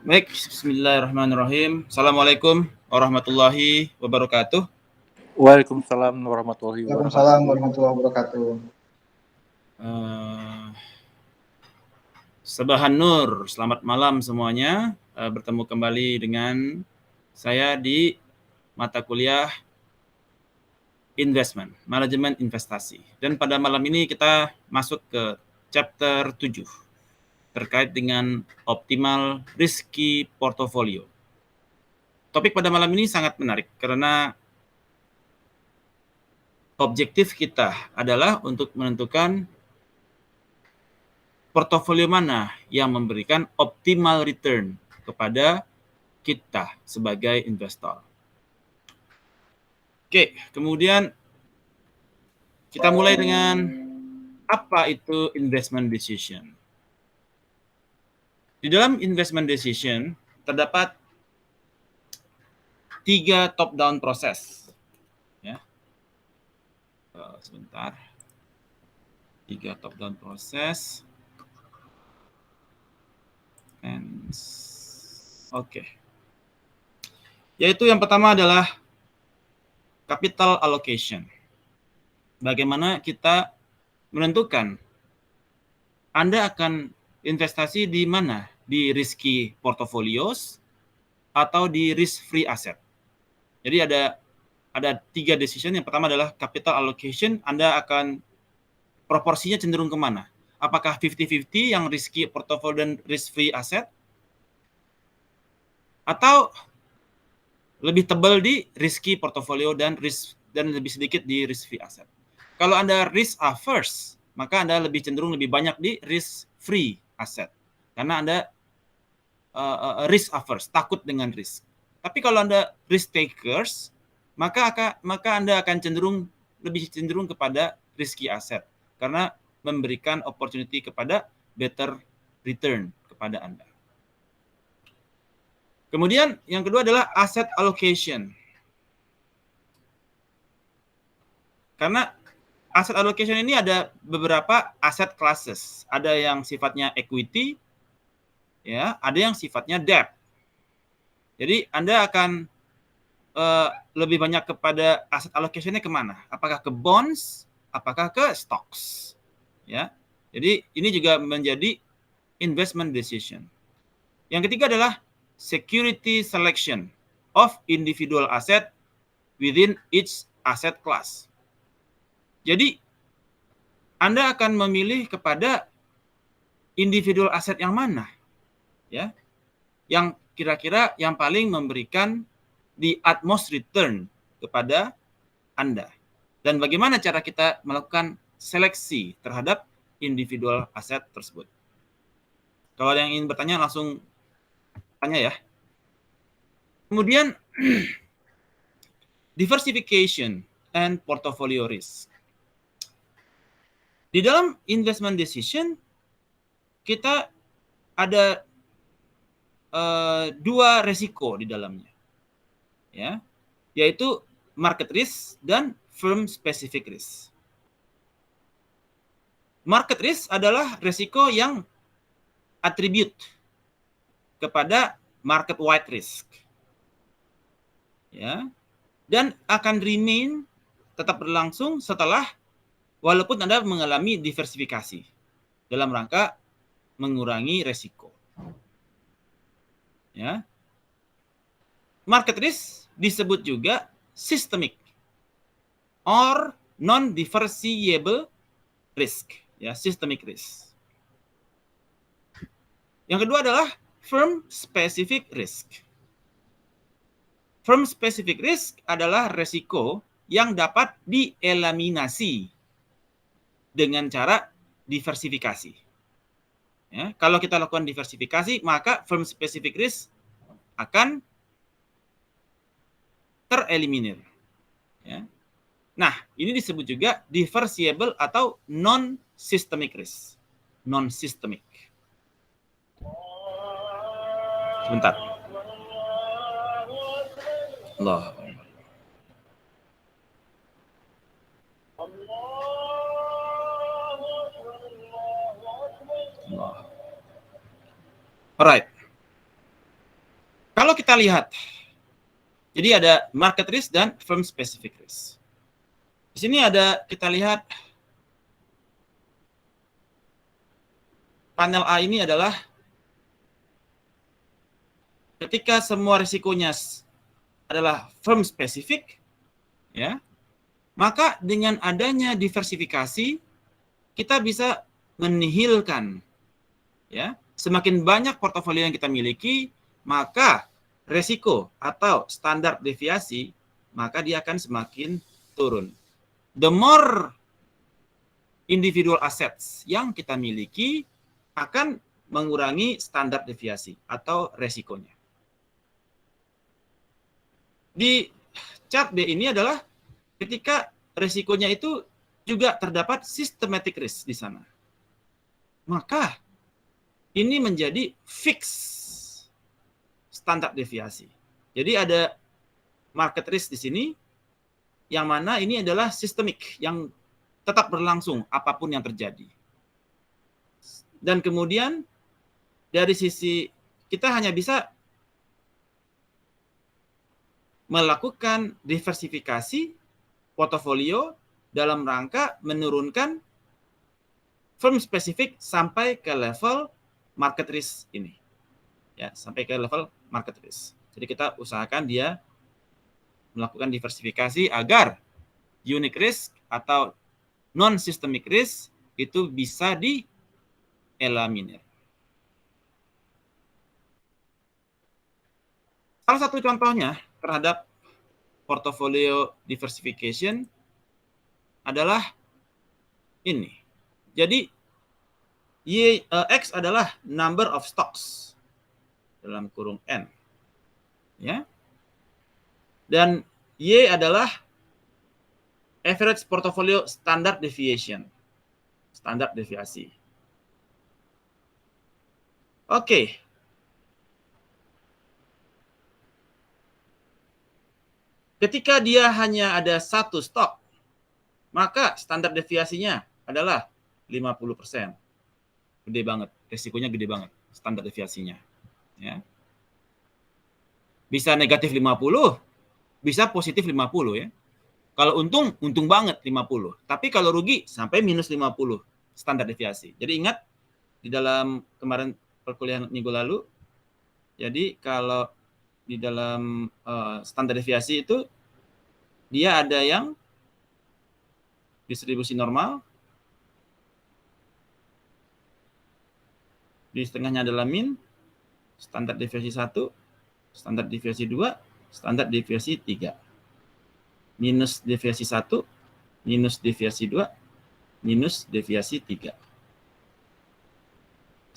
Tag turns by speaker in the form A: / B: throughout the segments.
A: Baik, bismillahirrahmanirrahim. Assalamualaikum warahmatullahi wabarakatuh.
B: Waalaikumsalam warahmatullahi
C: Waalaikumsalam
B: wabarakatuh.
C: warahmatullahi wabarakatuh.
A: Sabahan Nur, selamat malam semuanya. Bertemu kembali dengan saya di mata kuliah Investment, Manajemen Investasi. Dan pada malam ini kita masuk ke chapter 7 terkait dengan optimal risky portfolio. Topik pada malam ini sangat menarik karena objektif kita adalah untuk menentukan portofolio mana yang memberikan optimal return kepada kita sebagai investor. Oke, kemudian kita mulai dengan apa itu investment decision. Di dalam investment decision terdapat 3 top-down proses. Ya. Sebentar. 3 top-down proses. Oke. Yaitu yang pertama adalah capital allocation. Bagaimana kita menentukan Anda akan investasi di mana? Di risky portfolios atau di risk-free asset. Jadi ada 3 decision. Yang pertama adalah capital allocation. Anda akan proporsinya cenderung kemana? Apakah 50-50 yang risky portfolio dan risk-free asset? Atau lebih tebal di risky portfolio dan lebih sedikit di risk-free asset? Kalau Anda risk averse, maka Anda lebih cenderung lebih banyak di risk-free asset. Karena Anda risk averse, takut dengan risk. Tapi kalau Anda risk takers, maka Anda akan lebih cenderung kepada risky asset. Karena memberikan opportunity kepada better return kepada Anda. Kemudian yang kedua adalah asset allocation. Karena asset allocation ini ada beberapa asset classes. Ada yang sifatnya equity, ya, ada yang sifatnya debt. Jadi Anda akan lebih banyak kepada asset allocation-nya kemana? Apakah ke bonds, apakah ke stocks? Ya, jadi ini juga menjadi investment decision. Yang ketiga adalah security selection of individual asset within each asset class. Jadi Anda akan memilih kepada individual aset yang mana, ya, yang kira-kira yang paling memberikan the utmost return kepada Anda. Dan bagaimana cara kita melakukan seleksi terhadap individual aset tersebut. Kalau ada yang ingin bertanya langsung tanya ya. Kemudian diversification and portfolio risk. Di dalam investment decision kita ada 2 resiko di dalamnya, ya, yaitu market risk dan firm specific risk. Market risk adalah resiko yang atribut kepada market wide risk, ya, dan akan remain tetap berlangsung setelah walaupun Anda mengalami diversifikasi dalam rangka mengurangi resiko. Ya. Market risk disebut juga systemic or non-diversifiable risk, ya, systemic risk. Yang kedua adalah firm specific risk. Firm specific risk adalah resiko yang dapat dieliminasi dengan cara diversifikasi. Ya, kalau kita lakukan diversifikasi, maka firm specific risk akan tereliminir. Ya. Nah, ini disebut juga diversifiable atau non-systemic risk. Non-systemic. Sebentar. Allah. Alright. kita lihat. Jadi ada market risk dan firm specific risk. Di sini ada kita lihat panel A ini adalah ketika semua risikonya adalah firm specific, ya, maka dengan adanya diversifikasi kita bisa menihilkan, ya, semakin banyak portofolio yang kita miliki, maka resiko atau standar deviasi maka dia akan semakin turun. The more individual assets yang kita miliki akan mengurangi standar deviasi atau resikonya. Di chart B ini adalah ketika resikonya itu juga terdapat systematic risk di sana. Maka ini menjadi fix standar deviasi. Jadi ada market risk di sini yang mana ini adalah sistemik yang tetap berlangsung apapun yang terjadi. Dan kemudian dari sisi kita hanya bisa melakukan diversifikasi portofolio dalam rangka menurunkan firm spesifik sampai ke level market risk ini. Ya, sampai ke level market risk. Jadi kita usahakan dia melakukan diversifikasi agar unique risk atau non-systemic risk itu bisa dieliminir. Salah satu contohnya terhadap portfolio diversification adalah ini. Jadi X adalah number of stocks dalam kurung N, ya. Dan Y adalah average portfolio standard deviation, standar deviasi. Oke. Ketika dia hanya ada satu stok, maka standar deviasinya adalah 50%. Gede banget, resikonya gede banget standar deviasinya. Ya. Bisa negatif 50, bisa positif 50 ya. Kalau untung, untung banget 50. Tapi kalau rugi sampai minus 50 standar deviasi. Jadi ingat di dalam kemarin perkuliahan minggu lalu, jadi kalau di dalam standar deviasi itu dia ada yang distribusi normal, di setengahnya adalah min, standar deviasi 1, standar deviasi 2, standar deviasi 3. Minus deviasi 1, minus deviasi 2, minus deviasi 3.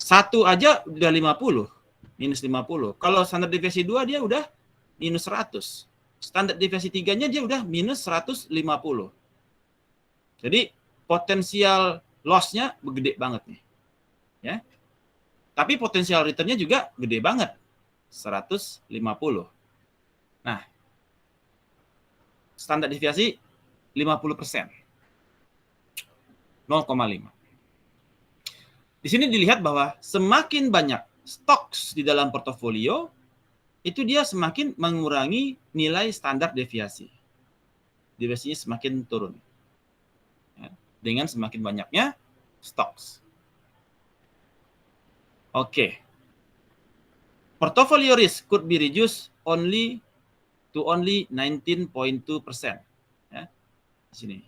A: 1 aja udah 50, minus 50. Kalau standar deviasi 2 dia udah minus 100. Standar deviasi 3-nya dia udah minus 150. Jadi potensial loss-nya gede banget nih. Ya. Tapi potensial return-nya juga gede banget. 150. Nah, standar deviasi 50%. 0,5. Di sini dilihat bahwa semakin banyak stocks di dalam portofolio, itu dia semakin mengurangi nilai standar deviasi. Deviasinya semakin turun. Ya, dengan semakin banyaknya stocks. Oke. Portfolio risk could be reduced only 19.2%. Ya. Di sini.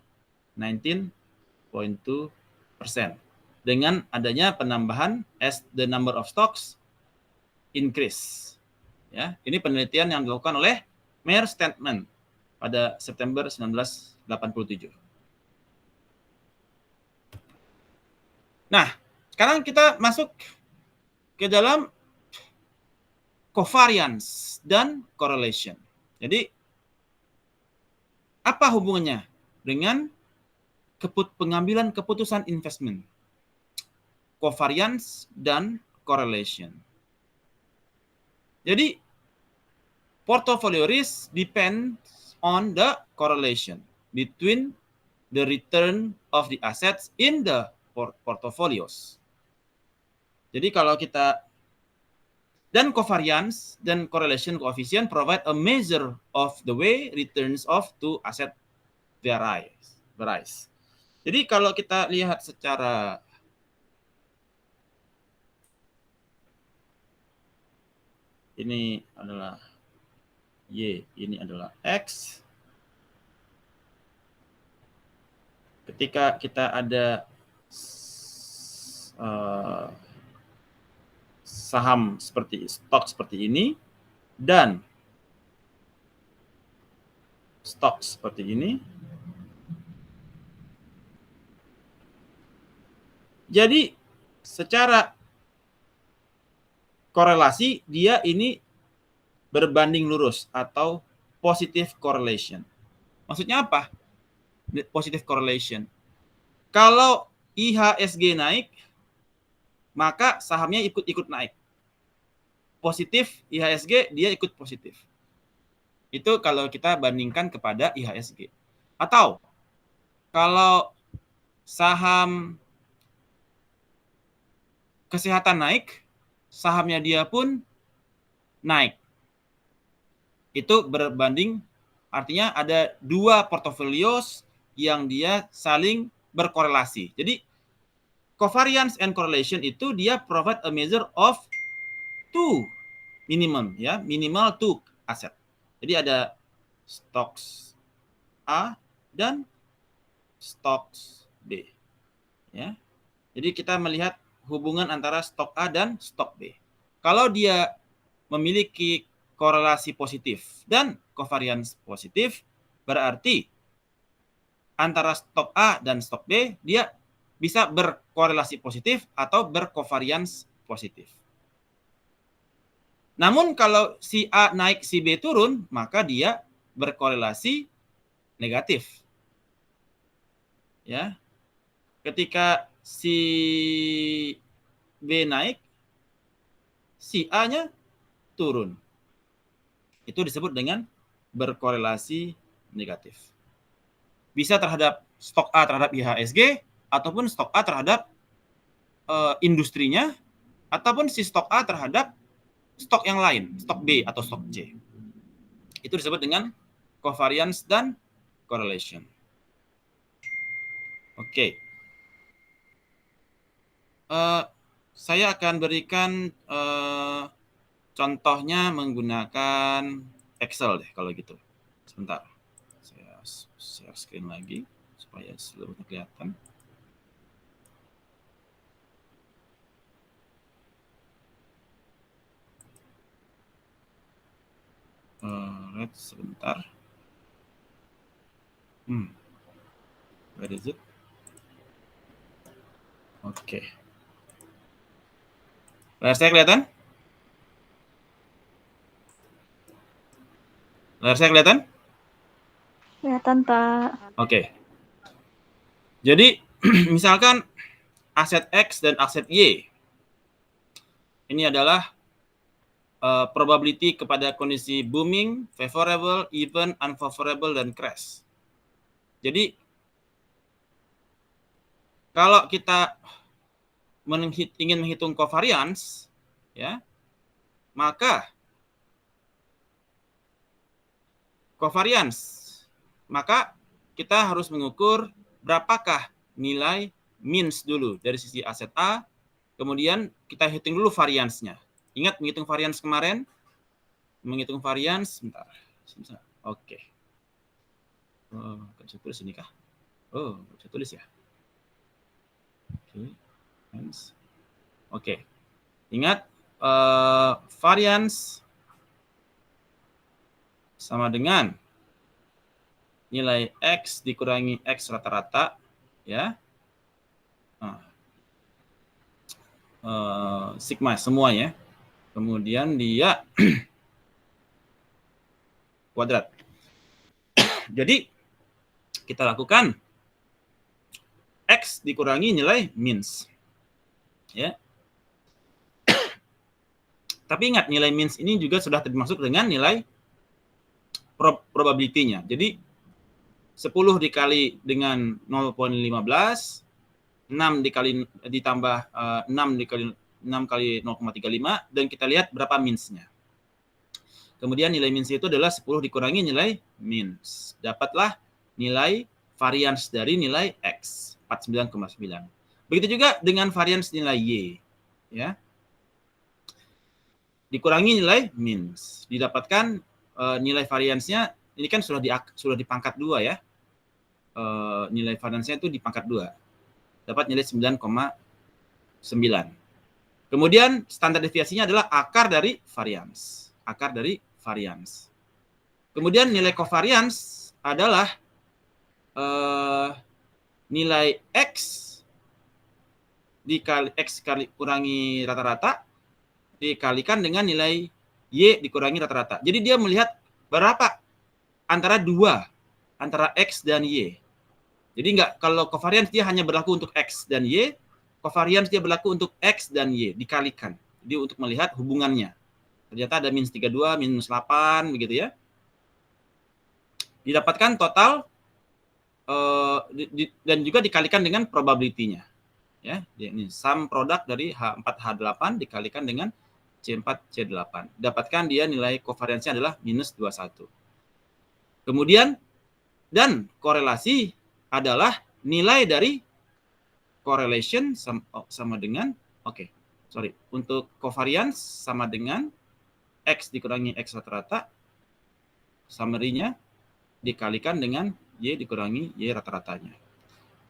A: 19.2%. Dengan adanya penambahan as the number of stocks increase. Ya, ini penelitian yang dilakukan oleh Mayer Statement pada September 1987. Nah, sekarang kita masuk ke dalam covariance dan correlation. Jadi, apa hubungannya dengan pengambilan keputusan investment? Covariance dan correlation. Jadi, portfolio risk depends on the correlation between the return of the assets in the portfolios. Jadi kalau kita Dan covariance dan correlation coefficient provide a measure of the way returns of two asset varies. Jadi kalau kita lihat secara ini adalah Y, ini adalah X. Ketika kita ada saham stok seperti ini dan stok seperti ini, jadi secara korelasi dia ini berbanding lurus atau positive correlation. Maksudnya apa? Positive correlation. Kalau IHSG naik, maka sahamnya ikut naik. Positif IHSG, dia ikut positif. Itu kalau kita bandingkan kepada IHSG. Atau kalau saham kesehatan naik, sahamnya dia pun naik. Itu berbanding, artinya ada dua portfolio yang dia saling berkorelasi. Jadi covariance and correlation itu dia provide a measure of two minimum, ya, minimal two aset. Jadi ada stocks A dan stocks B, ya. Jadi kita melihat hubungan antara stok A dan stok B. Kalau dia memiliki korelasi positif dan covariance positif, berarti antara stok A dan stok B dia bisa berkorelasi positif atau berkovarians positif. Namun kalau si A naik, si B turun, maka dia berkorelasi negatif. Ya. Ketika si B naik, si A-nya turun. Itu disebut dengan berkorelasi negatif. Bisa terhadap stok A terhadap IHSG, ataupun stok A terhadap industrinya, ataupun si stok A terhadap stok yang lain, stok B atau stok C. Itu disebut dengan covariance dan correlation. Oke. Saya akan berikan contohnya menggunakan Excel deh kalau gitu. Sebentar. Saya share screen lagi supaya seluruhnya kelihatan. Sebentar. Where is it? Oke. Layar saya kelihatan? Layar saya kelihatan?
C: Kelihatan, Pak.
A: Oke. Jadi, misalkan aset X dan aset Y. Ini adalah probability kepada kondisi booming, favorable, even, unfavorable, dan crash. Jadi, kalau kita ingin menghitung covariance, ya, maka kita harus mengukur berapakah nilai means dulu dari sisi aset A, kemudian kita hitung dulu variance-nya. Ingat menghitung variance kemarin? Menghitung variance, sebentar. Oke. Oh, nggak bisa tulis ini kah? Oh, nggak bisa tulis ya. Oke. Ingat, variance sama dengan nilai X dikurangi X rata-rata, ya. Sigma semuanya. Kemudian dia kuadrat. Jadi kita lakukan X dikurangi nilai means. Ya. Tapi ingat, nilai means ini juga sudah termasuk dengan nilai probability-nya. Jadi 10 dikali dengan 0,15, 6 ditambah 6 dikali 6 kali 0,35 dan kita lihat berapa means-nya. Kemudian nilai means itu adalah 10 dikurangi nilai means. Dapatlah nilai varians dari nilai X, 49,9. Begitu juga dengan varians nilai Y. Ya. Dikurangi nilai means. Didapatkan nilai variansnya, ini kan sudah di pangkat 2 ya. Nilai variansnya itu di pangkat 2. Dapat nilai 9,9. Kemudian standar deviasinya adalah akar dari varians. Akar dari varians. Kemudian nilai covariance adalah nilai X dikali X kali kurangi rata-rata dikalikan dengan nilai Y dikurangi rata-rata. Jadi dia melihat berapa antara X dan Y. Jadi kalau covariance dia hanya berlaku untuk X dan Y, covariance dia berlaku untuk X dan Y dikalikan. Jadi untuk melihat hubungannya. Ternyata ada minus 32, minus 8 begitu ya. Didapatkan total dan juga dikalikan dengan probability-nya. Ya, ini sum produk dari H4H8 dikalikan dengan C4C8. Dapatkan dia nilai covariance-nya adalah minus 21. Kemudian dan korelasi adalah nilai dari correlation sama dengan untuk covariance sama dengan X dikurangi X rata-rata, summary-nya dikalikan dengan Y dikurangi Y rata-ratanya.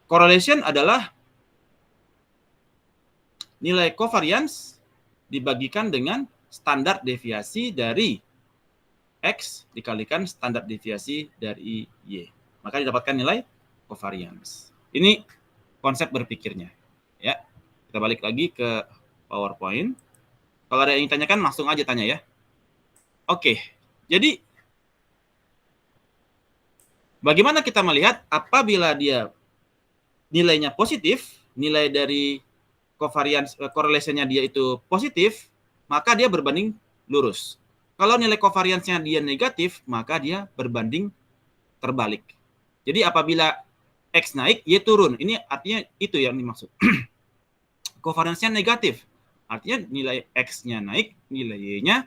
A: Correlation adalah nilai covariance dibagikan dengan standar deviasi dari X dikalikan standar deviasi dari Y. Maka didapatkan nilai covariance. Ini konsep berpikirnya. Ya, kita balik lagi ke PowerPoint. Kalau ada yang ditanyakan, langsung aja tanya ya. Oke, jadi bagaimana kita melihat apabila dia nilainya positif, nilai dari covariance correlation-nya dia itu positif, maka dia berbanding lurus. Kalau nilai covariance-nya dia negatif, maka dia berbanding terbalik. Jadi apabila X naik, Y turun. Ini artinya itu yang dimaksud. Covariance-nya negatif. Artinya nilai X-nya naik, nilai Y-nya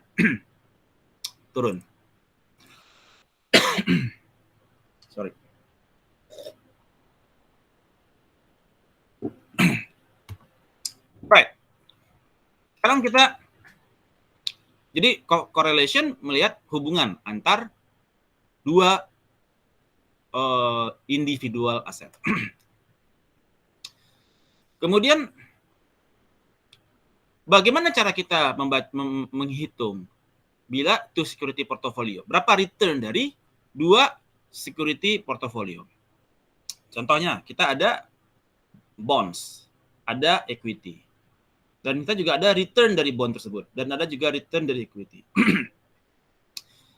A: turun. Sorry. Right. Sekarang kita jadi correlation melihat hubungan antar dua individual aset. Kemudian bagaimana cara kita menghitung bila two security portfolio? Berapa return dari dua security portfolio? Contohnya, kita ada bonds, ada equity. Dan kita juga ada return dari bond tersebut. Dan ada juga return dari equity.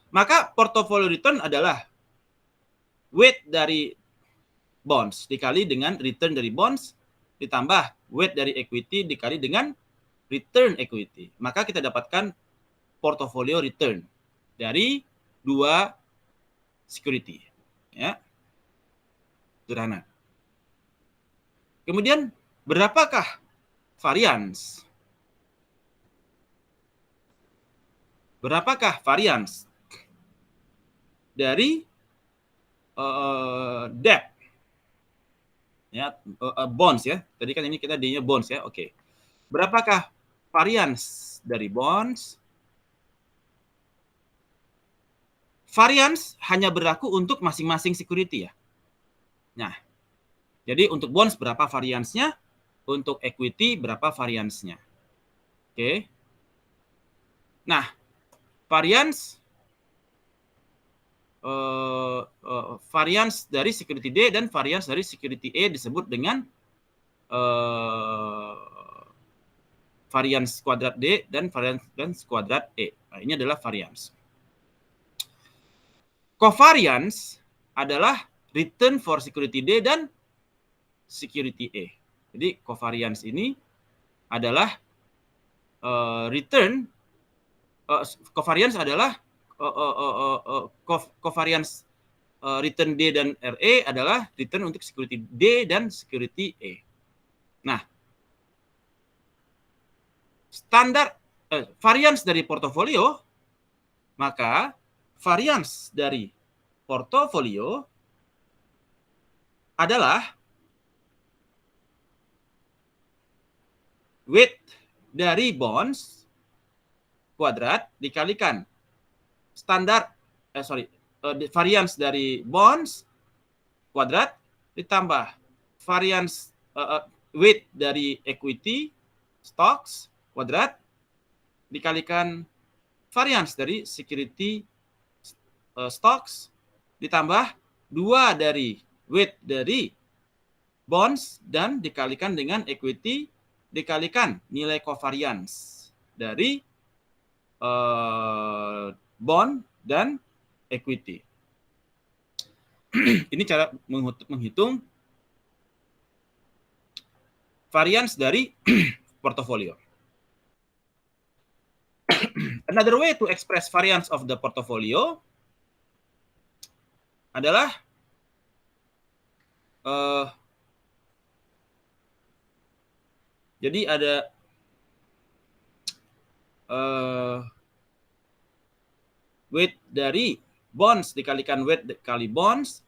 A: Maka portfolio return adalah weight dari bonds dikali dengan return dari bonds ditambah weight dari equity dikali dengan return equity. Maka kita dapatkan portfolio return dari dua security. Ya. Sederhana. Kemudian berapakah variance? Berapakah variance dari debt? Ya, bonds ya. Tadi kan ini kita D-nya bonds ya. Oke. Berapakah variance dari bonds? Variance hanya berlaku untuk masing-masing security ya. Nah, jadi untuk bonds berapa variance-nya? Untuk equity berapa variance-nya? Oke. Nah, variance variance dari security D dan variance dari security E disebut dengan variance kuadrat D dan variance kuadrat E. Nah, ini adalah variance. Covariance adalah return for security D dan security E. Jadi covariance ini adalah return covariance adalah covariance return D dan RE adalah return untuk security D dan security E. Nah, variance dari portofolio, maka variance dari portofolio adalah weight dari bonds kuadrat dikalikan variance dari bonds kuadrat ditambah variance weight dari equity stocks kuadrat dikalikan variance dari security stocks ditambah 2 dari weight dari bonds dan dikalikan dengan equity dikalikan nilai covariance dari bond dan equity. Ini cara menghitung variance dari portofolio. Another way to express variance of the portfolio adalah jadi ada weight dari bonds dikalikan weight kali bonds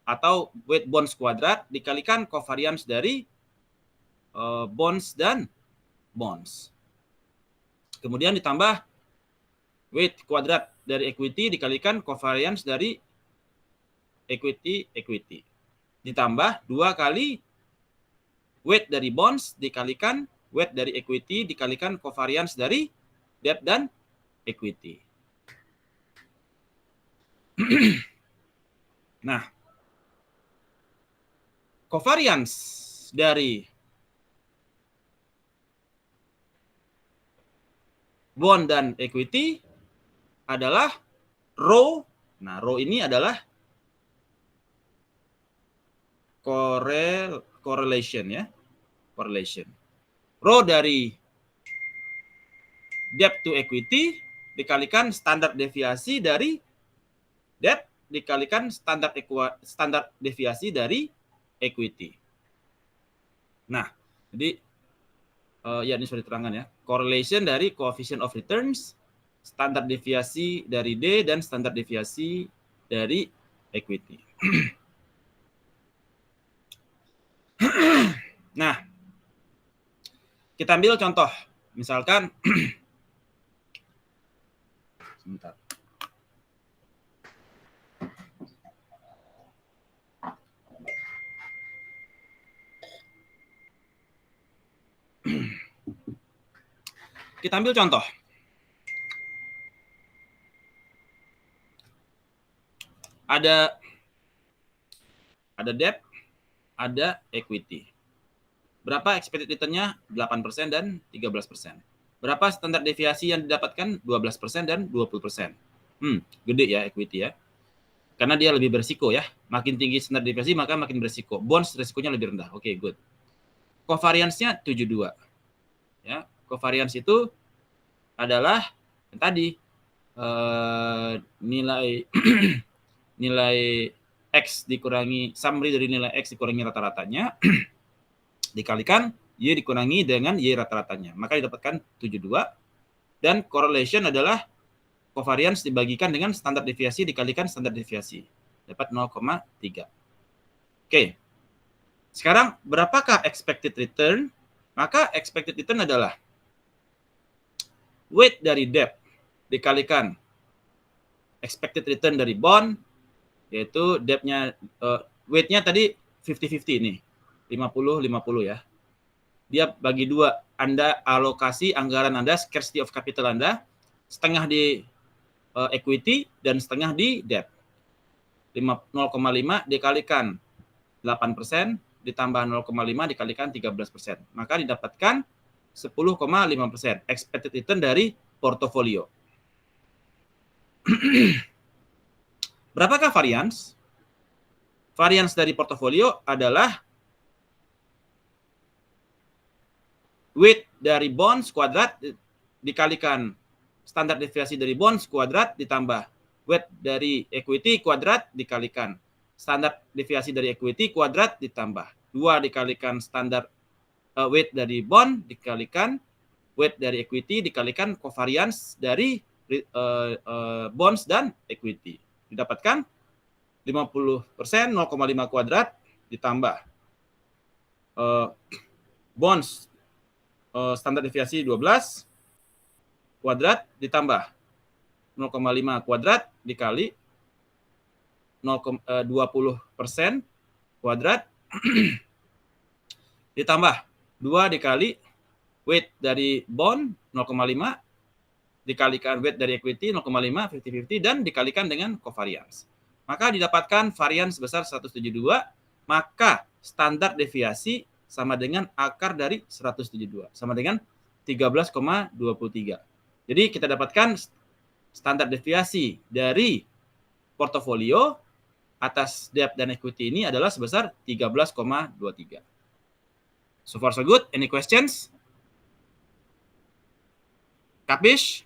A: atau weight bonds kuadrat dikalikan covariance dari bonds dan bonds. Kemudian ditambah weight kuadrat dari equity dikalikan covariance dari equity. Ditambah 2 kali weight dari bonds dikalikan weight dari equity dikalikan covariance dari debt dan equity. Nah, covariance dari bond dan equity adalah rho. Nah, rho ini adalah correlation ya. Correlation. Rho dari debt to equity dikalikan standar deviasi dari debt dikalikan standar deviasi dari equity. Nah, jadi ya ini sudah diterangkan ya. Correlation dari coefficient of returns, standar deviasi dari D dan standar deviasi dari equity. Nah, kita ambil contoh. Misalkan sebentar. Kita ambil contoh. Ada debt, ada equity. Berapa expected return-nya? 8% dan 13%. Berapa standar deviasi yang didapatkan? 12% dan 20%. Gede ya equity ya. Karena dia lebih berisiko ya. Makin tinggi standar deviasi maka makin berisiko. Bonds risikonya lebih rendah. Oke, good. Covariance-nya 72. Ya, covariance itu adalah yang tadi nilai X dikurangi summary dari nilai X dikurangi rata-ratanya dikalikan Y dikurangi dengan Y rata-ratanya. Maka didapatkan 72. Dan correlation adalah covariance dibagikan dengan standar deviasi dikalikan standar deviasi. Dapat 0,3. Oke. Sekarang berapakah expected return? Maka expected return adalah weight dari debt dikalikan expected return dari bond, yaitu debt-nya weight-nya tadi 50-50 nih. 50-50 ya. Dia bagi 2. Anda alokasi anggaran Anda, scarcity of capital Anda, setengah di equity dan setengah di debt. 0,5 dikalikan 8% ditambah 0,5 dikalikan 13%. Maka didapatkan 10,5% expected return dari portofolio. Berapakah variance? Variance dari portofolio adalah weight dari bonds kuadrat dikalikan standar deviasi dari bonds kuadrat ditambah weight dari equity kuadrat dikalikan standar deviasi dari equity kuadrat ditambah 2 dikalikan standar weight dari bond dikalikan weight dari equity dikalikan covariance dari bonds dan equity. Didapatkan 50%, 0,5 kuadrat ditambah bonds standar deviasi 12 kuadrat ditambah 0,5 kuadrat dikali 20% kuadrat ditambah 2 dikali weight dari bond 0,5 dikalikan weight dari equity 0,5 50-50 dan dikalikan dengan covariance. Maka didapatkan varian sebesar 172, maka standar deviasi sama dengan akar dari 172, sama dengan 13,23. Jadi kita dapatkan standar deviasi dari portofolio atas debt dan equity ini adalah sebesar 13,23. So far so good. Any questions? Kapish?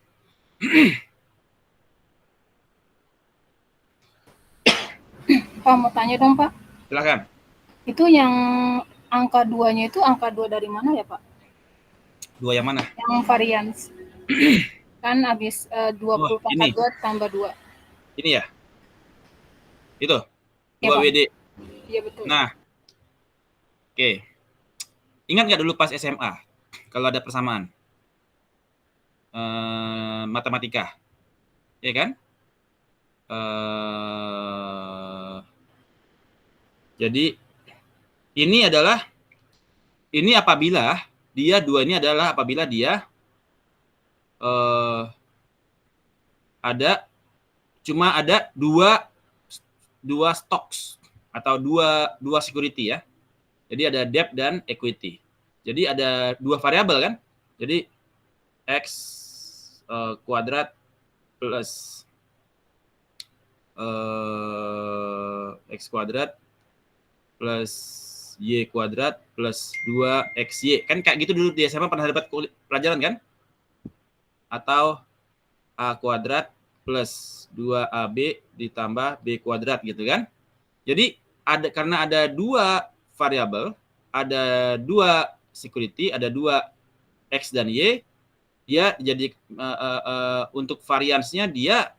D: Pak, mau tanya dong, Pak.
A: Silakan.
D: Itu yang angka 2-nya itu angka 2 dari mana ya, Pak?
A: 2 yang mana?
D: Yang varians. Kan habis 20 pangkat 2 tambah 2.
A: Ini ya? Itu? 2
D: Ya,
A: WD?
D: Iya, betul.
A: Nah. Oke. Ingat nggak dulu pas SMA? Kalau ada persamaan? Matematika. Ya kan? Jadi ini apabila dia 2 ini adalah apabila dia cuma ada dua stocks atau dua security ya. Jadi ada debt dan equity. Jadi ada 2 variabel kan. Jadi x kuadrat plus x kuadrat plus y kuadrat plus 2xy. Kan kayak gitu dulu di SMA pernah dapat pelajaran kan? Atau a kuadrat plus 2ab ditambah b kuadrat gitu kan? Jadi karena ada 2 variabel, ada 2 security, ada 2 x dan y, dia jadi untuk variansnya dia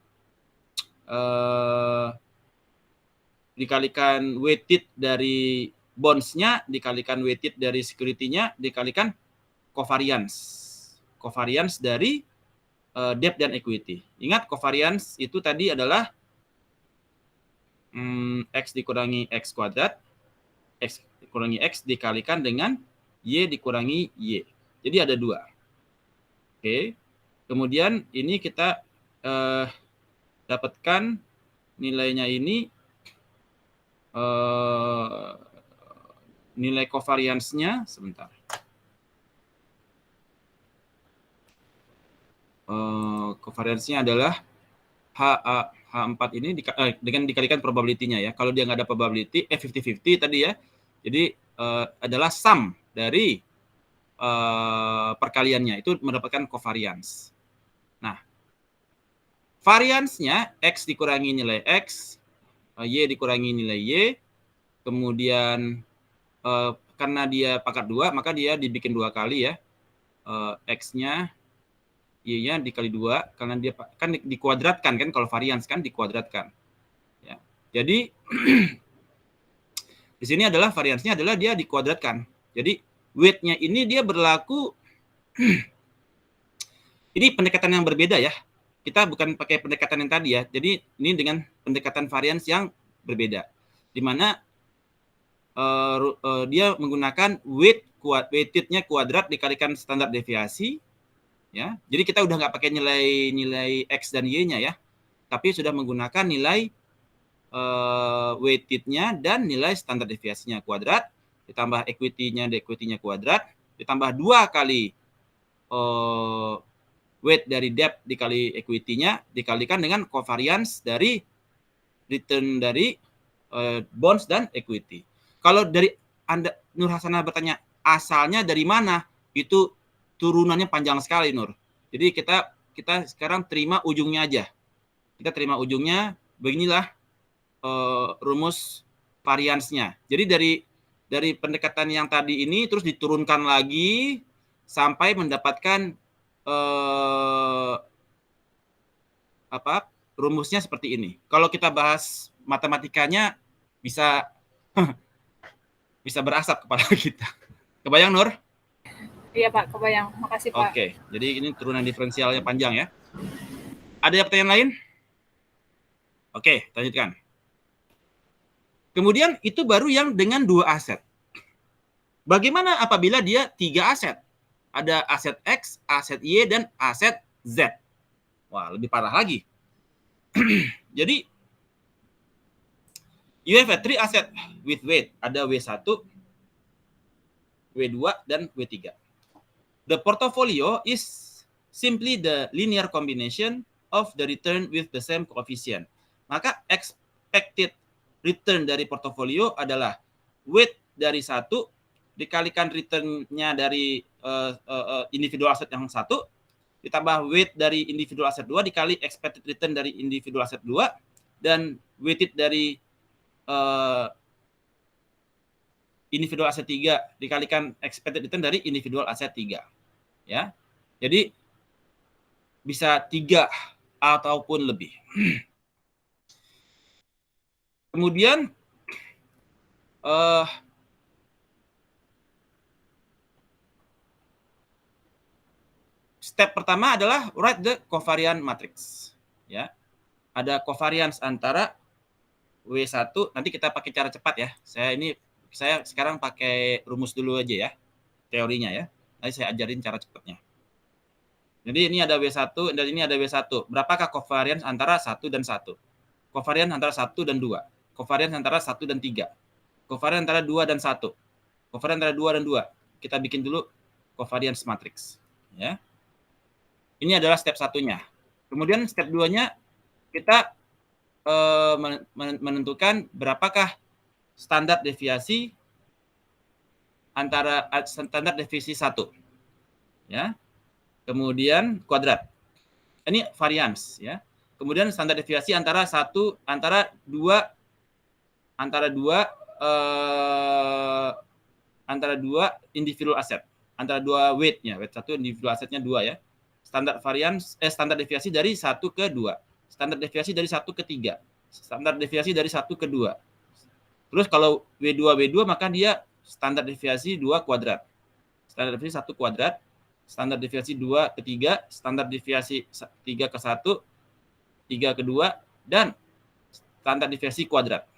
A: dikalikan weighted dari bonds-nya, dikalikan weighted dari security-nya, dikalikan covariance dari debt dan equity. Ingat covariance itu tadi adalah x dikurangi x kuadrat, x dikurangi x dikalikan dengan y dikurangi y. Jadi ada 2. Oke. Kemudian ini kita dapatkan nilainya ini nilai covariance-nya sebentar. Covariance-nya adalah H4 ini dengan dikalikan probability-nya ya. Kalau dia nggak ada probability 50-50 tadi ya. Jadi adalah sum dari perkaliannya itu mendapatkan covariance. Nah, variance-nya x dikurangi nilai x, y dikurangi nilai y, kemudian karena dia pangkat 2, maka dia dibikin 2 kali ya. X-nya, y-nya dikali 2, karena dia kan dikuadratkan kan, kalau variance kan dikuadratkan. Ya. Jadi di sini adalah variance-nya adalah dia dikuadratkan. Jadi weight-nya ini dia berlaku ini pendekatan yang berbeda ya. Kita bukan pakai pendekatan yang tadi ya. Jadi ini dengan pendekatan variance yang berbeda. Di mana dia menggunakan weighted-nya kuadrat dikalikan standar deviasi ya. Jadi kita udah nggak pakai nilai x dan y-nya ya. Tapi sudah menggunakan nilai weighted-nya dan nilai standar deviasinya kuadrat ditambah equity-nya kuadrat ditambah 2 kali weight dari debt dikali equity-nya dikalikan dengan covariance dari return dari bonds dan equity. Kalau dari Anda Nur Hasanah bertanya asalnya dari mana, itu turunannya panjang sekali Nur. Jadi kita sekarang terima ujungnya aja. Kita terima ujungnya, beginilah rumus variance-nya. Jadi dari pendekatan yang tadi ini terus diturunkan lagi sampai mendapatkan rumusnya seperti ini. Kalau kita bahas matematikanya bisa bisa berasap kepala kita. Kebayang, Nur?
D: Iya Pak, kebayang. Makasih Pak.
A: Oke, jadi ini turunan diferensialnya panjang ya. Ada pertanyaan lain? Oke, lanjutkan. Kemudian itu baru yang dengan 2 aset. Bagaimana apabila dia 3 aset? Ada aset X, aset Y, dan aset Z. Wah, lebih parah lagi. Jadi, you have a 3 asset with weight. Ada W1, W2, dan W3. The portfolio is simply the linear combination of the return with the same coefficient. Maka expected return dari portofolio adalah weight dari 1 dikalikan return-nya dari individual aset yang 1 ditambah weight dari individual aset 2 dikali expected return dari individual aset 2 dan weighted dari individual aset 3 dikalikan expected return dari individual aset 3. Ya. Jadi bisa 3 ataupun lebih. Kemudian step pertama adalah write the covariance matrix. Ya. Ada covariance antara W1, nanti kita pakai cara cepat ya. Saya sekarang pakai rumus dulu aja ya, teorinya ya. Nanti saya ajarin cara cepatnya. Jadi ini ada W1 dan ini ada W1. Berapakah covariance antara 1 dan 1? Covariance antara 1 dan 2. Covariance antara 1 dan 3. Covariance antara 2 dan 1. Covariance antara 2 dan 2. Kita bikin dulu covariance matrix. Ya. Ini adalah step 1-nya. Kemudian step 2-nya kita menentukan berapakah standar deviasi antara standar deviasi 1. Ya. Kemudian kuadrat. Ini variance ya. Kemudian standar deviasi antara 2 individual aset. Antara 2 weight-nya. Weight 1 individual asetnya 2 ya. Standar deviasi dari 1 ke 2. Standar deviasi dari 1 ke 3. Standar deviasi dari 1 ke 2. Terus kalau W2 maka dia standar deviasi 2 kuadrat. Standar deviasi 1 kuadrat. Standar deviasi 2 ke 3, standar deviasi 3 ke 1, 3 ke 2, dan standar deviasi kuadrat.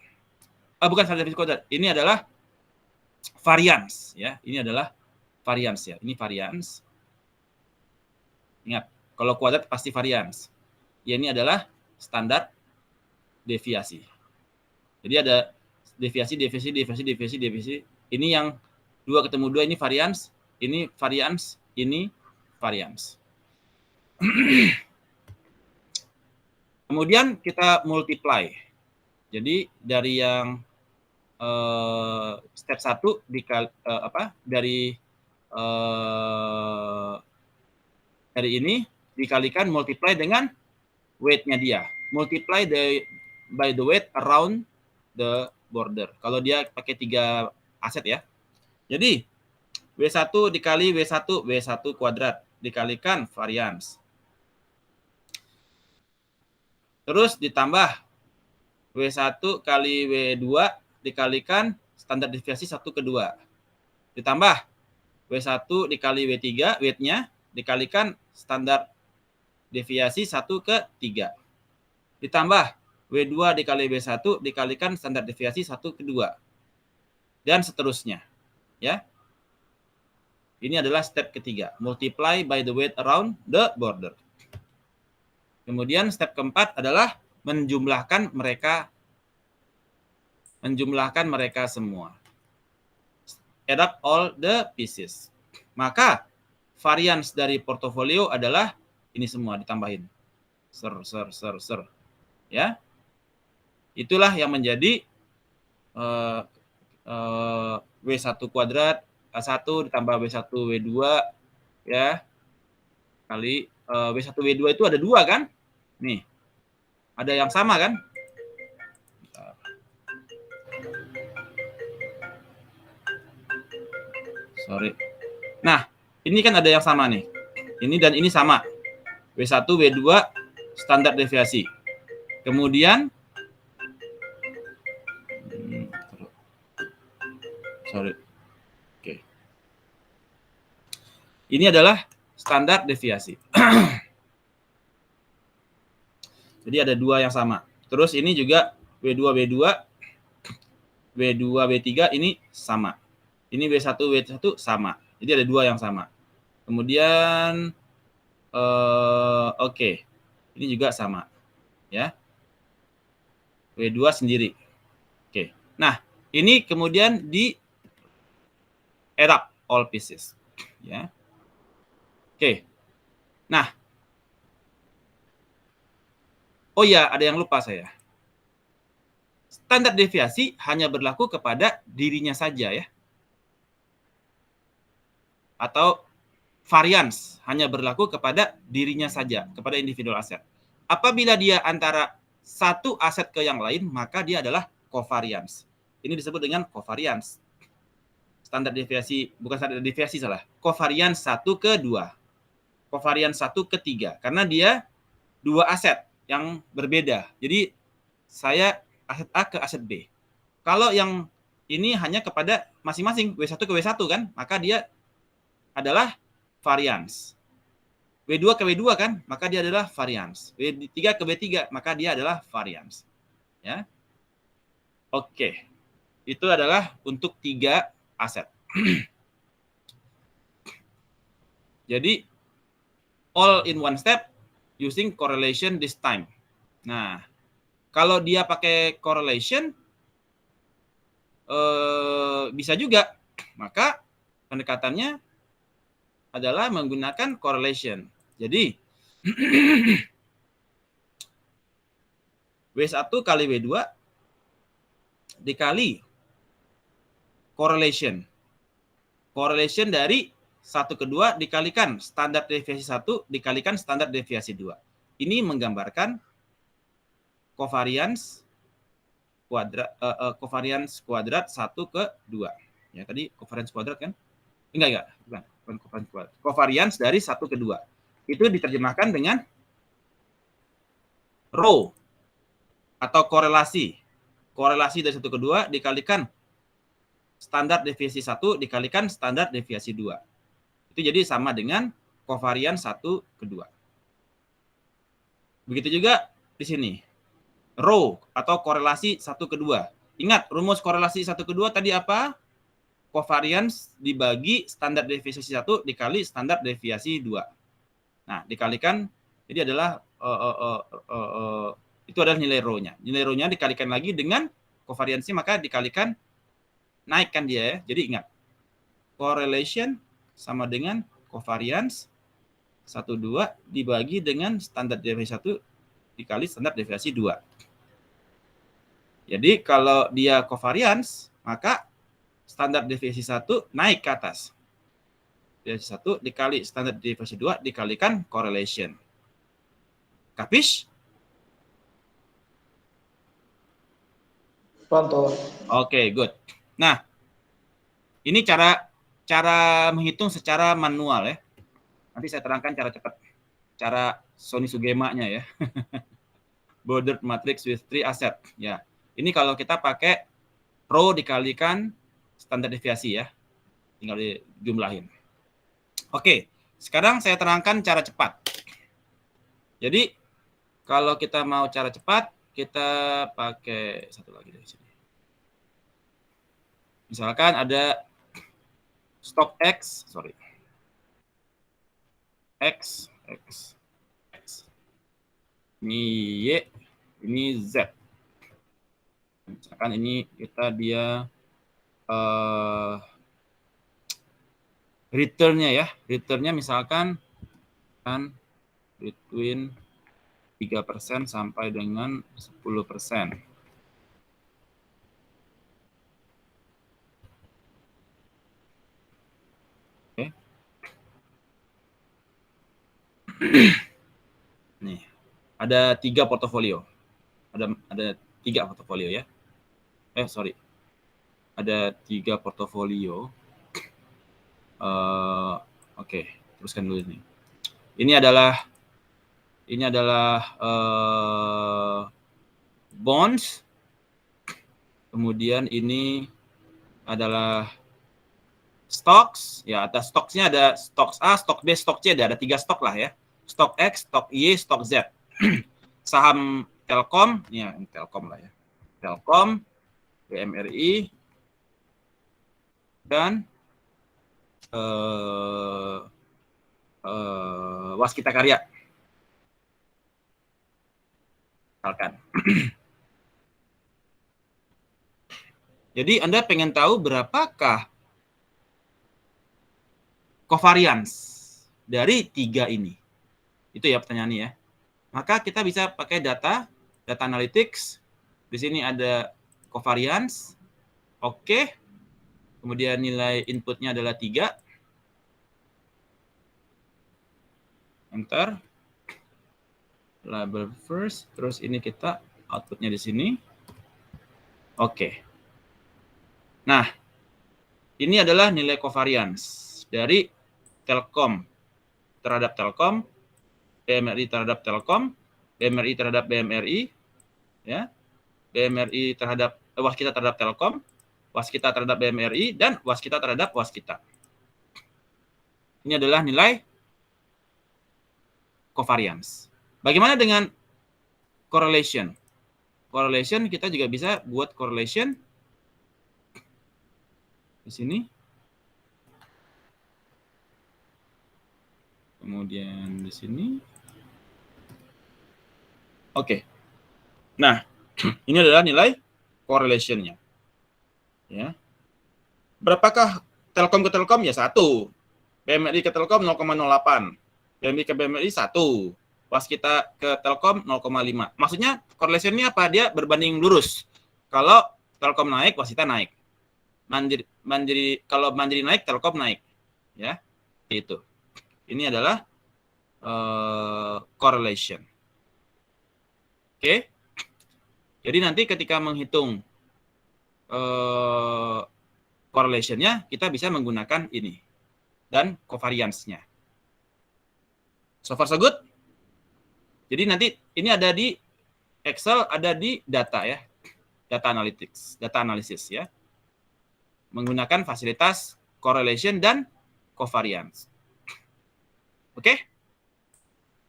A: Bukan standar deviasi kuadrat, ini adalah variance ya. Ini adalah variance ya. Ini variance. Ingat, kalau kuadrat pasti variance. Ya, ini adalah standar deviasi. Jadi ada deviasi. Ini yang 2 ketemu 2 ini variance, ini variance, ini variance. Kemudian kita multiply. Jadi dari yang step 1 dari ini dikalikan multiply dengan weight-nya dia. Multiply by the weight around the border. Kalau dia pakai 3 aset ya. Jadi W1 dikali W1 kuadrat dikalikan variance. Terus ditambah W1 kali W2 dikalikan standar deviasi 1 ke 2. Ditambah W1 dikali W3, weight-nya dikalikan standar deviasi 1 ke 3. Ditambah W2 dikali W1 dikalikan standar deviasi 1 ke 2. Dan seterusnya. Ya. Ini adalah step ketiga. Multiply by the weight around the border. Kemudian step keempat adalah menjumlahkan mereka semua. Add up all the pieces. Maka variance dari portofolio adalah ini semua ditambahin. Ser. Ya. Itulah yang menjadi W1 kuadrat A1 ditambah W1 W2 ya kali W1 W2 itu ada 2 kan? Nih. Ada yang sama kan? Sorry. Nah, ini kan ada yang sama nih. Ini dan ini sama. W1, W2 standar deviasi. Kemudian Oke. Ini adalah standar deviasi. Jadi ada dua yang sama. Terus ini juga W2, W2, W2, W3 ini sama. Ini W1, W1 sama. Jadi ada dua yang sama. Kemudian, oke. Ini juga sama. Ya. W2 sendiri. Oke. Nah, ini kemudian di add up all pieces. Ya. Oke. Nah, oh ya, ada yang lupa saya. Standar deviasi hanya berlaku kepada dirinya saja ya. Atau varians hanya berlaku kepada dirinya saja, kepada individual aset. Apabila dia antara satu aset ke yang lain, maka dia adalah covariance. Ini disebut dengan covariance. Standar deviasi, bukan standar deviasi salah. Covariance 1 ke 2. Covariance 1 ke 3. Karena dia dua aset yang berbeda. Jadi saya aset A ke aset B. Kalau yang ini hanya kepada masing-masing W1 ke W1 kan, maka dia adalah varians. W2 ke W2 kan, maka dia adalah varians. W3 ke W3, maka dia adalah varians. Ya. Oke. Itu adalah untuk 3 aset. Jadi all in one step using correlation this time. Nah, kalau dia pakai correlation, bisa juga. Maka pendekatannya adalah menggunakan correlation. Jadi, W1 kali W2 dikali correlation. Correlation dari 1 ke 2 dikalikan standar deviasi 1 dikalikan standar deviasi 2. Ini menggambarkan covariance kuadrat 1 ke 2. Ya, tadi covariance kuadrat kan? Enggak, bukan covariance kuadrat. Covariance dari 1 ke 2. Itu diterjemahkan dengan rho atau korelasi. Korelasi dari 1 ke 2 dikalikan standar deviasi 1 dikalikan standar deviasi 2. Itu jadi sama dengan covariance 1 ke 2. Begitu juga di sini. Rho atau korelasi 1 ke 2. Ingat, rumus korelasi 1 ke 2 tadi apa? Covariance dibagi standar deviasi 1 dikali standar deviasi 2. Nah, dikalikan, jadi adalah itu adalah nilai rho-nya. Nilai rho-nya dikalikan lagi dengan kovariansi, maka dikalikan, naikkan dia ya. Jadi ingat, correlation sama dengan covariance 1, 2 dibagi dengan standar deviasi 1 dikali standar deviasi 2. Jadi kalau dia covariance, maka standar deviasi 1 naik ke atas. Deviasi 1 dikali standar deviasi 2 dikalikan correlation. Kapis?
E: Pronto.
A: Oke, good. Nah, ini cara menghitung secara manual ya. Nanti saya terangkan cara cepat. Cara Sony Sugema-nya ya. Bordered matrix with 3 asset. Ya. Ini kalau kita pakai rho dikalikan standar deviasi ya. Tinggal dijumlahin. Oke, sekarang saya terangkan cara cepat. Jadi, kalau kita mau cara cepat, kita pakai satu lagi dari sini. Misalkan ada stok X, X. Ini Y, ini Z. Misalkan ini dia return-nya ya. Return-nya misalkan kan between 3% sampai dengan 10%. Oke. Nih, ada 3 portofolio. Ada 3 portofolio ya. Ada 3 portofolio. Oke, teruskan dulu ini. Ini adalah bonds. Kemudian ini adalah stocks. Ya, atas stocks-nya ada stok A, stok B, stok C. Ada 3 stok lah ya. Stok X, stok Y, stok Z. Saham Telkom, ya Telkom lah ya. Telkom, BMRI, dan Waskita Karya. Misalkan. Jadi Anda pengen tahu berapakah covariance dari 3 ini. Itu ya pertanyaannya ya. Maka kita bisa pakai data analytics. Di sini ada covariance. Oke. Kemudian nilai inputnya adalah 3. Enter. Label first. Terus ini kita outputnya di sini. Oke. Nah, ini adalah nilai covariance dari Telkom terhadap Telkom, BMRI terhadap Telkom, BMRI terhadap BMRI, ya, BMRI terhadap Waskita terhadap Telkom, Waskita terhadap BMRI, dan Waskita terhadap Waskita. Ini adalah nilai covariance. Bagaimana dengan correlation? Correlation kita juga bisa buat correlation di sini. Kemudian di sini. Oke. Nah, ini adalah nilai correlation-nya. Ya. Berapakah Telkom ke Telkom? Ya 1. BMRI ke Telkom 0,08. BMRI ke BMRI 1. Waskita ke Telkom 0,5. Maksudnya correlation-nya apa? Dia berbanding lurus. Kalau Telkom naik, Waskita naik. Kalau Mandiri naik, Telkom naik. Ya. Itu. Ini adalah correlation. Oke. Jadi nanti ketika menghitung correlation-nya, kita bisa menggunakan ini. Dan covariance-nya. So far so good? Jadi nanti ini ada di Excel, ada di data ya. Data analytics, data analysis ya. Menggunakan fasilitas correlation dan covariance. Oke?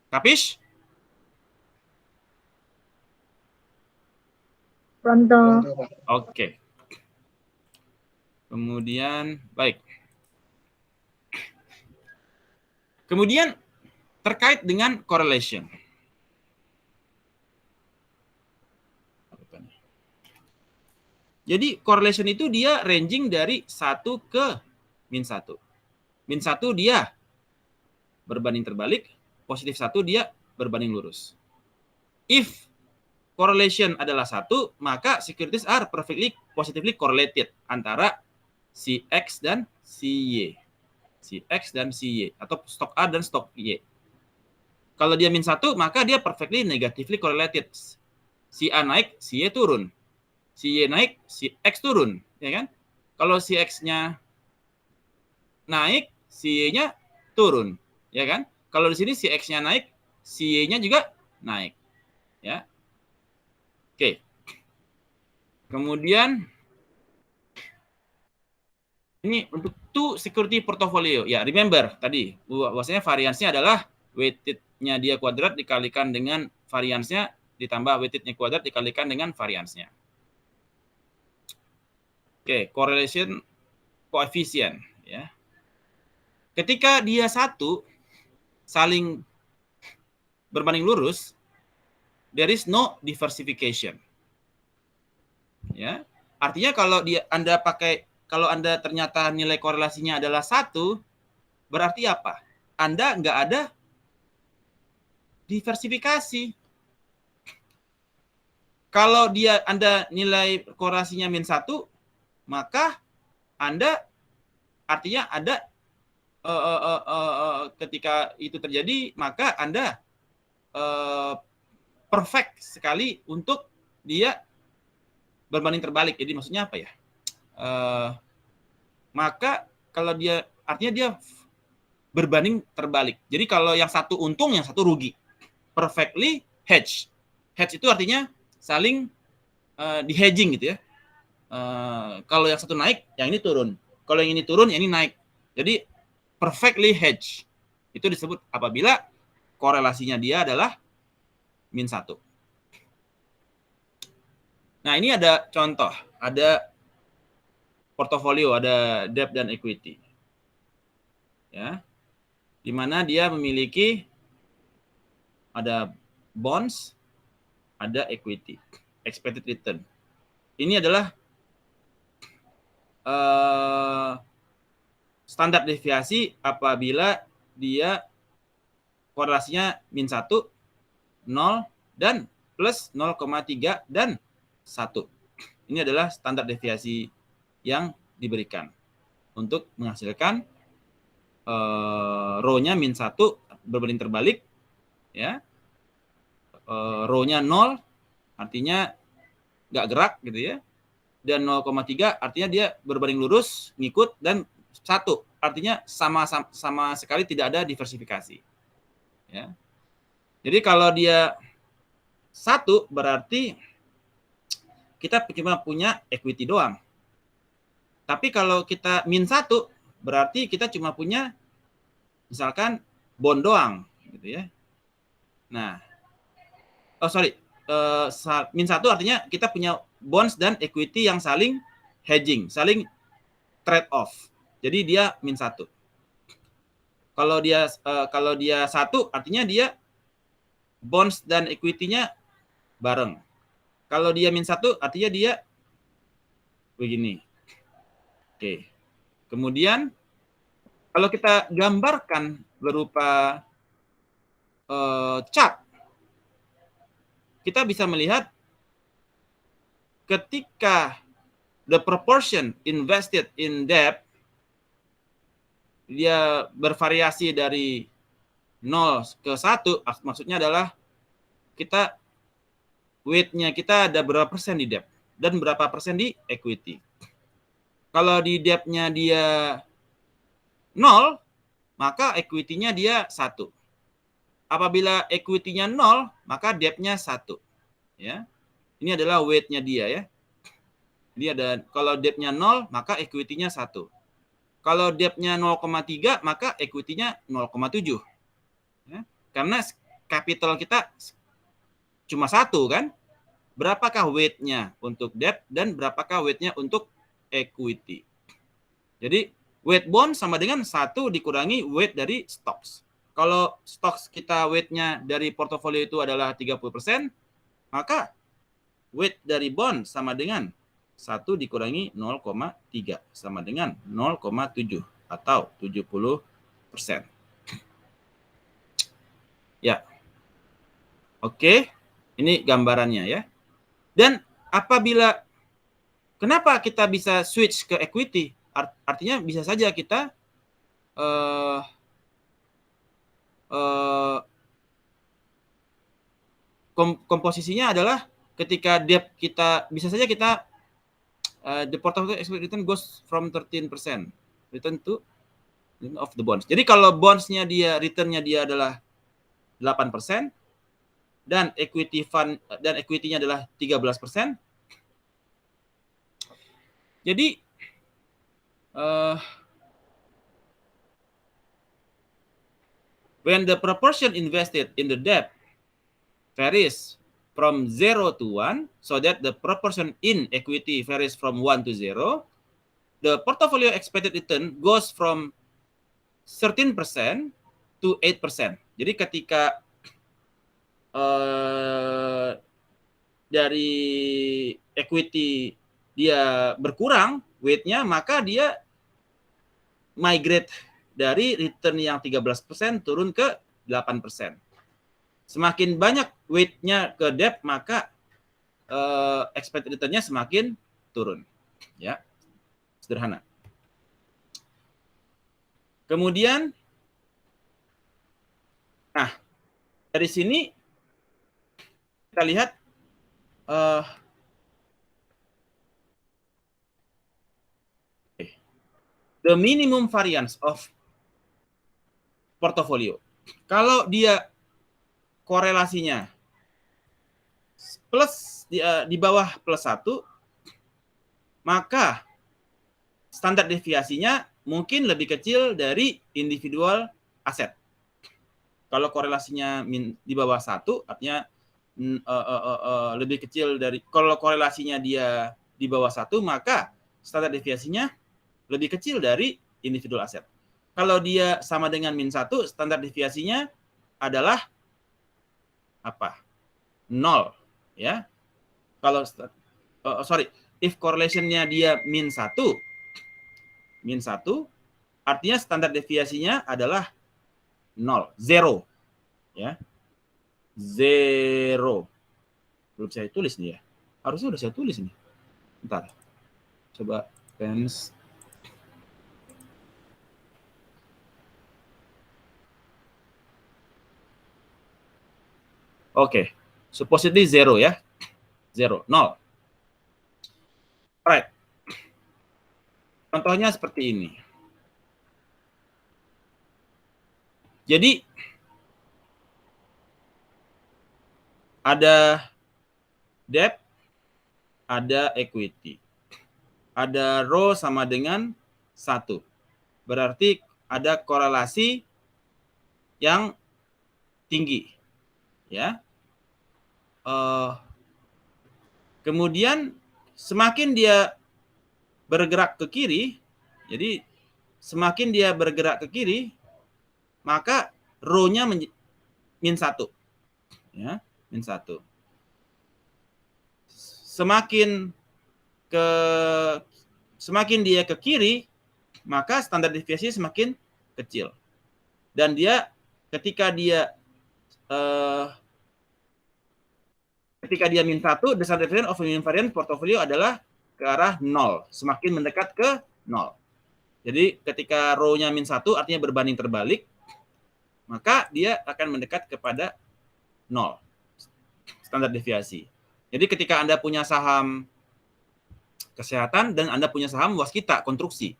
A: Kapis?
C: Pronto.
A: Oke. Kemudian, baik. Kemudian, terkait dengan correlation. Jadi, correlation itu dia ranging dari 1 ke min 1. Min 1 dia berbanding terbalik, positif 1 dia berbanding lurus. If correlation adalah 1, maka securities are perfectly positively correlated antara si X dan si Y. Si X dan si Y. Atau stok A dan stok Y. Kalau dia min 1, maka dia perfectly negatively correlated. Si A naik, si Y turun. Si Y naik, si X turun. Ya kan? Kalau si X-nya naik, si Y-nya turun. Ya kan? Kalau di sini si X-nya naik, si Y-nya juga naik. Ya. Oke. Kemudian ini untuk two security portfolio. Ya, remember tadi bahwasanya variansnya adalah weighted-nya dia kuadrat dikalikan dengan variansnya ditambah weighted-nya kuadrat dikalikan dengan variansnya. Oke, correlation coefficient ya. Ketika dia 1 saling berbanding lurus, there is no diversification. Ya. Artinya kalau kalau Anda ternyata nilai korelasinya adalah 1, berarti apa? Anda nggak ada diversifikasi. Kalau Anda nilai korelasinya min 1, maka Anda artinya ada ketika itu terjadi, maka Anda perfect sekali untuk dia berbanding terbalik. Jadi maksudnya apa ya? Maka kalau dia artinya berbanding terbalik. Jadi kalau yang satu untung, yang satu rugi. Perfectly hedge. Hedge itu artinya saling di hedging gitu ya. Kalau yang satu naik, yang ini turun. Kalau yang ini turun, yang ini naik. Jadi perfectly hedge. Itu disebut apabila korelasinya dia adalah min 1. Nah, ini ada contoh. Ada portofolio, ada debt dan equity. Ya. Di mana dia memiliki ada bonds, ada equity, expected return. Ini adalah standar deviasi apabila dia korelasinya min 1, 0, dan plus 0,3 dan 1. Ini adalah standar deviasi yang diberikan untuk menghasilkan row-nya min 1 berbanding terbalik, ya. Row-nya 0 artinya nggak gerak gitu ya. Dan 0,3 artinya dia berbanding lurus, ngikut, dan 1 artinya sama sekali tidak ada diversifikasi. Ya. Jadi kalau dia 1 berarti kita cuma punya equity doang. Tapi kalau kita min 1 berarti kita cuma punya misalkan bond doang gitu ya. Nah, min 1 artinya kita punya bonds dan equity yang saling hedging, saling trade off. Jadi dia min 1. Kalau dia 1 artinya dia bonds dan equity-nya bareng. Kalau dia min 1 artinya dia begini. Oke. Kemudian kalau kita gambarkan berupa chart, kita bisa melihat ketika the proportion invested in debt dia bervariasi dari 0 ke 1, maksudnya adalah kita weight-nya kita ada berapa persen di debt dan berapa persen di equity. Kalau di debt-nya dia 0, maka equity-nya dia 1. Apabila equity-nya 0, maka debt-nya 1. Ya. Ini adalah weight-nya dia ya. Jadi ada kalau debt-nya 0, maka equity-nya 1. Kalau debt-nya 0,3, maka equity-nya 0,7. Ya. Karena capital kita cuma 1 kan? Berapakah weight-nya untuk debt dan berapakah weight-nya untuk equity? Jadi weight bond sama dengan 1 dikurangi weight dari stocks. Kalau stocks kita weight-nya dari portofolio itu adalah 30%, maka weight dari bond sama dengan 1 dikurangi 0,3 sama dengan 0,7 atau 70%. Ya. Oke, ini gambarannya ya. Dan apabila kenapa kita bisa switch ke equity? Artinya bisa saja kita komposisinya adalah ketika debt kita bisa saja kita the portfolio expected return goes from 13% return to of the bonds. Jadi kalau bonds-nya dia return-nya dia adalah 8% dan equity fund dan equity-nya adalah 13%. Jadi when the proportion invested in the debt varies from 0 to 1, so that the proportion in equity varies from 1 to 0, the portfolio expected return goes from 13% to 8%. Jadi ketika dari equity dia berkurang weight-nya, maka dia migrate dari return yang 13% turun ke 8%. Semakin banyak weight-nya ke debt, maka expected return-nya semakin turun. Ya, sederhana. Kemudian, nah, dari sini kita lihat the minimum variance of portofolio. Kalau dia korelasinya plus di bawah plus 1, maka standar deviasinya mungkin lebih kecil dari individual aset. Kalau korelasinya di bawah 1, artinya lebih kecil dari, kalau korelasinya dia di bawah 1, maka standar deviasinya lebih kecil dari individual aset. Kalau dia sama dengan min 1, standar deviasinya adalah apa? 0, ya. Kalau if correlation-nya dia min 1, artinya standar deviasinya adalah 0, 0, ya. 0. Belum saya tulis nih ya. Harusnya udah saya tulis nih. Bentar. Coba pens. Oke. Supposedly 0 ya. 0, 0. Right. Contohnya seperti ini. Jadi ada debt, ada equity. Ada rho sama dengan 1. Berarti ada korelasi yang tinggi. Ya. Kemudian semakin dia bergerak ke kiri, jadi semakin dia bergerak ke kiri, maka rho-nya min 1. Ya, min 1. Semakin dia ke kiri, maka standar deviasi semakin kecil. Dan dia ketika dia min 1, the standard deviation of invariant portfolio adalah ke arah 0, semakin mendekat ke 0. Jadi ketika rho-nya min 1 artinya berbanding terbalik, maka dia akan mendekat kepada 0 standar deviasi. Jadi ketika Anda punya saham kesehatan dan Anda punya saham waskita konstruksi,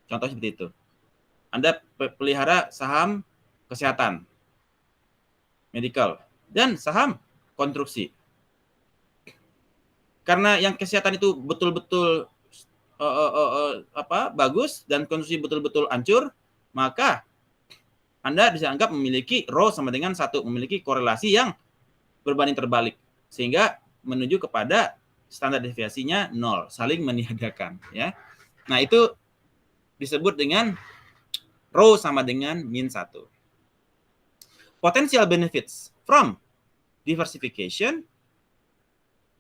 A: contoh seperti itu. Anda pelihara saham kesehatan, medical, dan saham konstruksi. Karena yang kesehatan itu betul-betul bagus dan konstruksi betul-betul hancur, maka Anda bisa anggap memiliki rho sama dengan 1, memiliki korelasi yang berbanding terbalik, sehingga menuju kepada standar deviasinya 0, saling meniadakan, ya. Nah, itu disebut dengan rho sama dengan min 1. Potential benefits from diversification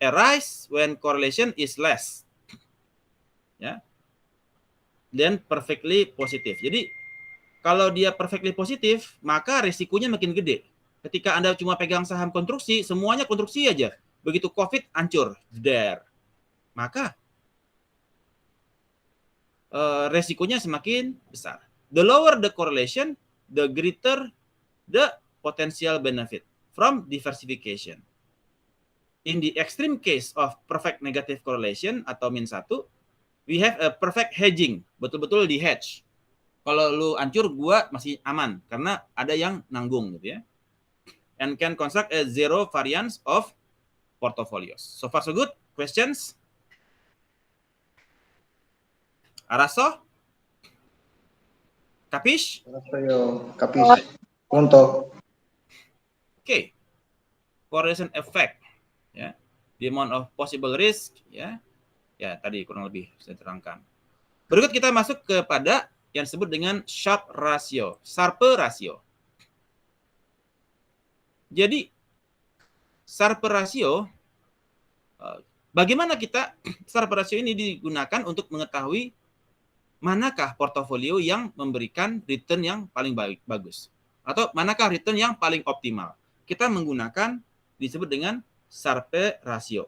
A: arise when correlation is less, ya, dan perfectly positive. Jadi kalau dia perfectly positif, maka risikonya makin gede. Ketika Anda cuma pegang saham konstruksi, semuanya konstruksi aja. Begitu COVID, hancur. Maka resikonya semakin besar. The lower the correlation, the greater the potential benefit from diversification. In the extreme case of perfect negative correlation atau min 1, we have a perfect hedging. Betul-betul di hedge. Kalau lu hancur, gua masih aman karena ada yang nanggung gitu ya. And can construct a zero variance of portfolios. So far so good. Questions? Araso? Capish?
E: Capish. Punto.
A: Okay. Correlation effect, ya. The amount of possible risk, ya. Ya, tadi kurang lebih saya terangkan. Berikut kita masuk kepada yang disebut dengan Sharpe ratio, Sharpe ratio. Jadi Sharpe ratio, bagaimana kita Sharpe ratio ini digunakan untuk mengetahui manakah portofolio yang memberikan return yang paling bagus atau manakah return yang paling optimal. Kita menggunakan disebut dengan Sharpe ratio.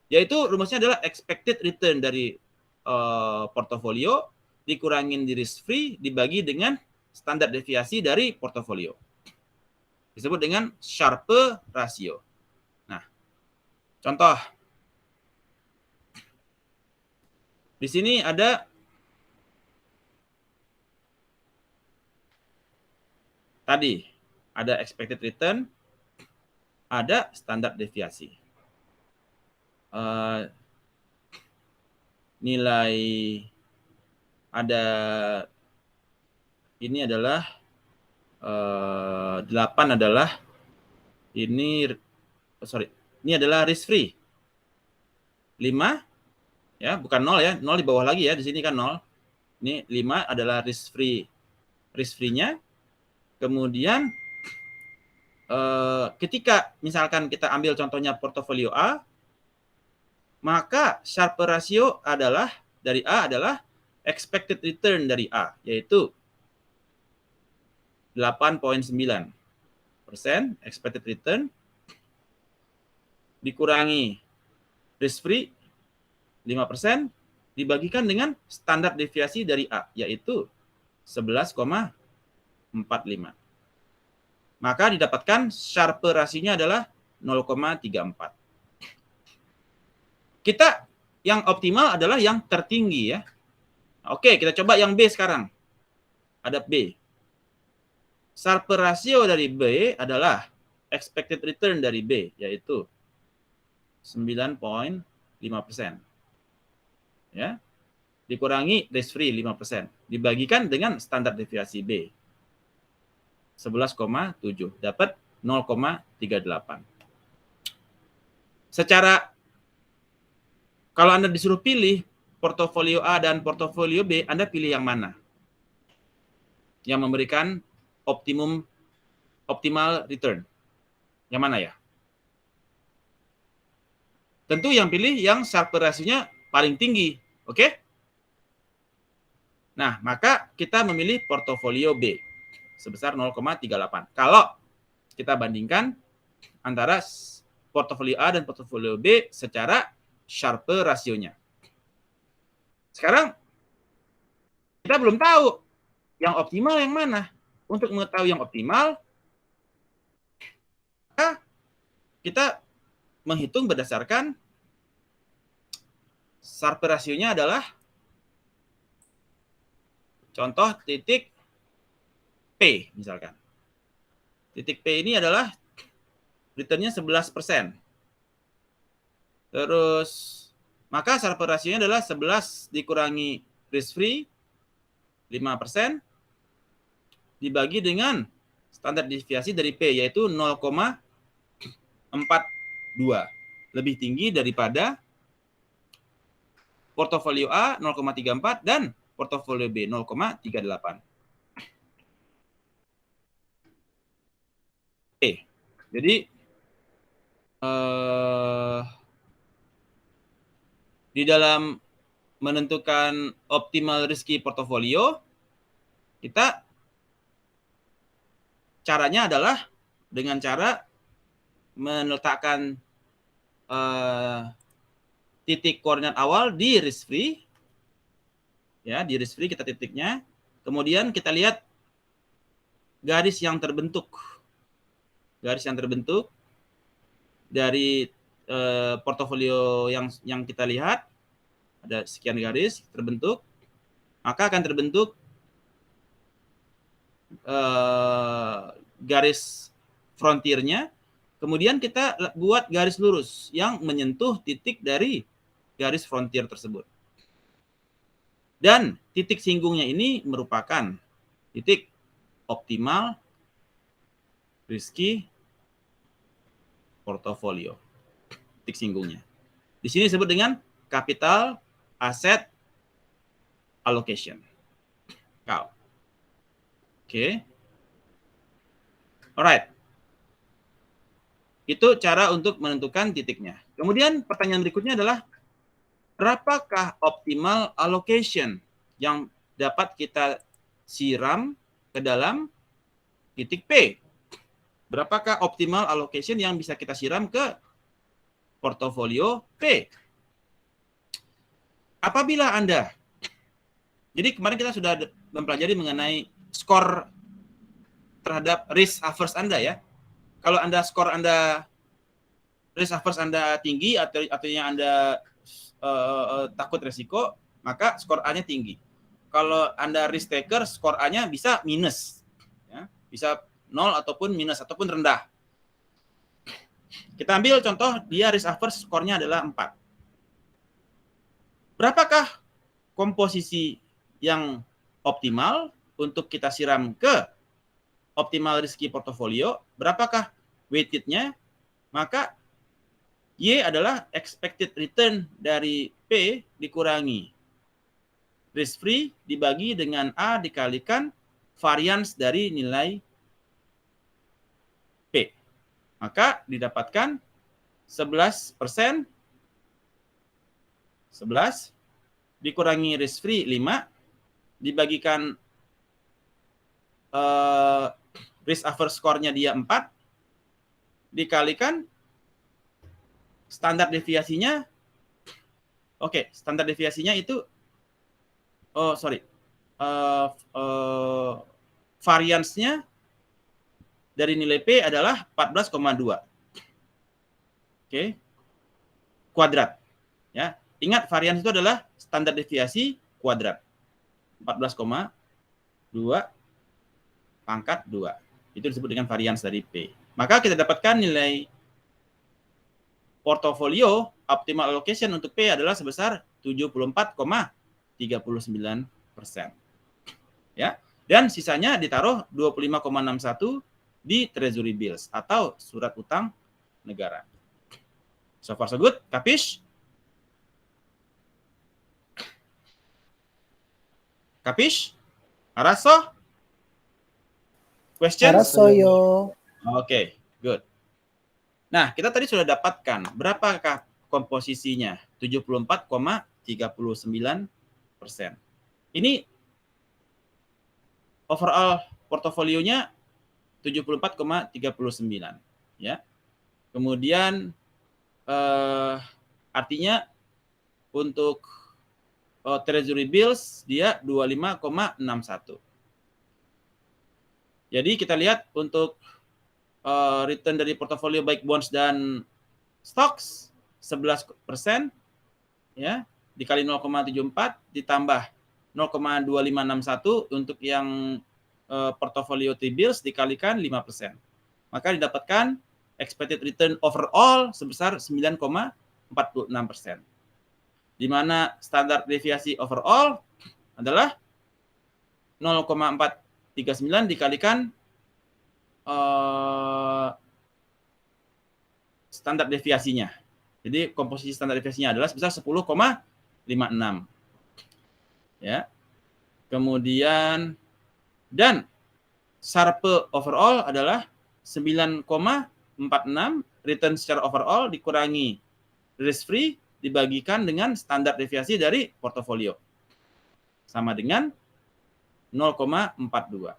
A: Yaitu rumusnya adalah expected return dari portofolio dikurangin di risk free dibagi dengan standar deviasi dari portofolio. Disebut dengan Sharpe ratio. Nah, contoh. Di sini ada tadi ada expected return, ada standar deviasi. Nilai ada ini adalah 8 adalah ini adalah risk free. 5 ya, bukan 0 ya. 0 di bawah lagi ya. Di sini kan 0. Ini 5 adalah risk free. Risk free-nya. Kemudian ketika misalkan kita ambil contohnya portofolio A, maka Sharpe ratio adalah dari A adalah expected return dari A, yaitu 8,9% expected return dikurangi risk free 5% dibagikan dengan standar deviasi dari A, yaitu 11,45. Maka didapatkan Sharpe rasionya adalah 0,34. Kita yang optimal adalah yang tertinggi ya. Oke, kita coba yang B sekarang. Ada B. Sharpe rasio dari B adalah expected return dari B, yaitu 9,5%. Ya. Dikurangi risk free 5%. Dibagikan dengan standar deviasi B. 11,7. Dapat 0,38. Secara, kalau Anda disuruh pilih portofolio A dan portofolio B, Anda pilih yang mana? Yang memberikan optimal return. Yang mana ya? Tentu yang pilih yang Sharpe rasionya paling tinggi. Oke? Nah, maka kita memilih portofolio B sebesar 0,38. Kalau kita bandingkan antara portofolio A dan portofolio B secara Sharpe rasionya. Sekarang kita belum tahu yang optimal yang mana. Untuk mengetahui yang optimal, kita menghitung berdasarkan Sharpe rasionya adalah contoh titik P misalkan. Titik P ini adalah return-nya 11%. Terus maka Sharpe rasionya adalah 11 dikurangi risk free 5% dibagi dengan standar deviasi dari P, yaitu 0,42. Lebih tinggi daripada portofolio A 0,34 dan portofolio B 0,38. Oke, jadi di dalam menentukan optimal risky portofolio, kita caranya adalah dengan cara meletakkan titik koordinat awal di risk free. Ya, di risk free kita titiknya. Kemudian kita lihat garis yang terbentuk. Garis yang terbentuk dari portofolio yang kita lihat. Ada sekian garis terbentuk. Maka akan terbentuk garis frontiernya, kemudian kita buat garis lurus yang menyentuh titik dari garis frontier tersebut. Dan titik singgungnya ini merupakan titik optimal risky portofolio. Titik singgungnya. Di sini disebut dengan capital asset allocation. CAAL. Oke. Alright. Itu cara untuk menentukan titiknya. Kemudian pertanyaan berikutnya adalah, berapakah optimal allocation yang dapat kita siram ke dalam titik P? Berapakah optimal allocation yang bisa kita siram ke portofolio P? Apabila Anda, jadi kemarin kita sudah mempelajari mengenai skor terhadap risk averse Anda ya. Kalau Anda skor Anda risk averse Anda tinggi atau yang Anda takut resiko, maka skor A-nya tinggi. Kalau Anda risk taker, skor A-nya bisa minus. Ya. Bisa 0 ataupun minus ataupun rendah. Kita ambil contoh dia risk averse skornya adalah 4. Berapakah komposisi yang optimal untuk kita siram ke optimal risky portfolio? Berapakah weighted-nya? Maka Y adalah expected return dari P dikurangi risk free dibagi dengan A dikalikan variance dari nilai P. Maka didapatkan 11%, 11 dikurangi risk free 5 dibagikan risk averse score-nya dia 4 dikalikan standar deviasinya. Oke, standar deviasinya itu variance-nya dari nilai P adalah 14,2. Oke. Kuadrat. Ya. Ingat variance itu adalah standar deviasi kuadrat. 14,2 pangkat 2. Itu disebut dengan variance dari P. Maka kita dapatkan nilai portofolio optimal allocation untuk P adalah sebesar 74,39%. Ya. Dan sisanya ditaruh 25,61 di treasury bills atau surat utang negara. So far so good, kapish? Kapish? Araso? Questions?
F: Arasoyo.
A: Oke, good. Nah, kita tadi sudah dapatkan berapakah komposisinya? 74,39%. Ini overall portofolionya 74,39, ya. Kemudian artinya untuk treasury bills dia 25,61. Jadi kita lihat untuk return dari portofolio baik bonds dan stocks 11%, ya, dikali 0,74 ditambah 0,2561 untuk yang portofolio T-bills dikalikan 5%. Maka didapatkan expected return overall sebesar 9,46%. Di mana standar deviasi overall adalah 0,439 dikalikan standar deviasinya. Jadi komposisi standar deviasinya adalah sebesar 10,56. Ya. Kemudian dan Sharpe overall adalah 9,46 return secara overall dikurangi risk free dibagikan dengan standar deviasi dari portofolio. Sama dengan 0,42.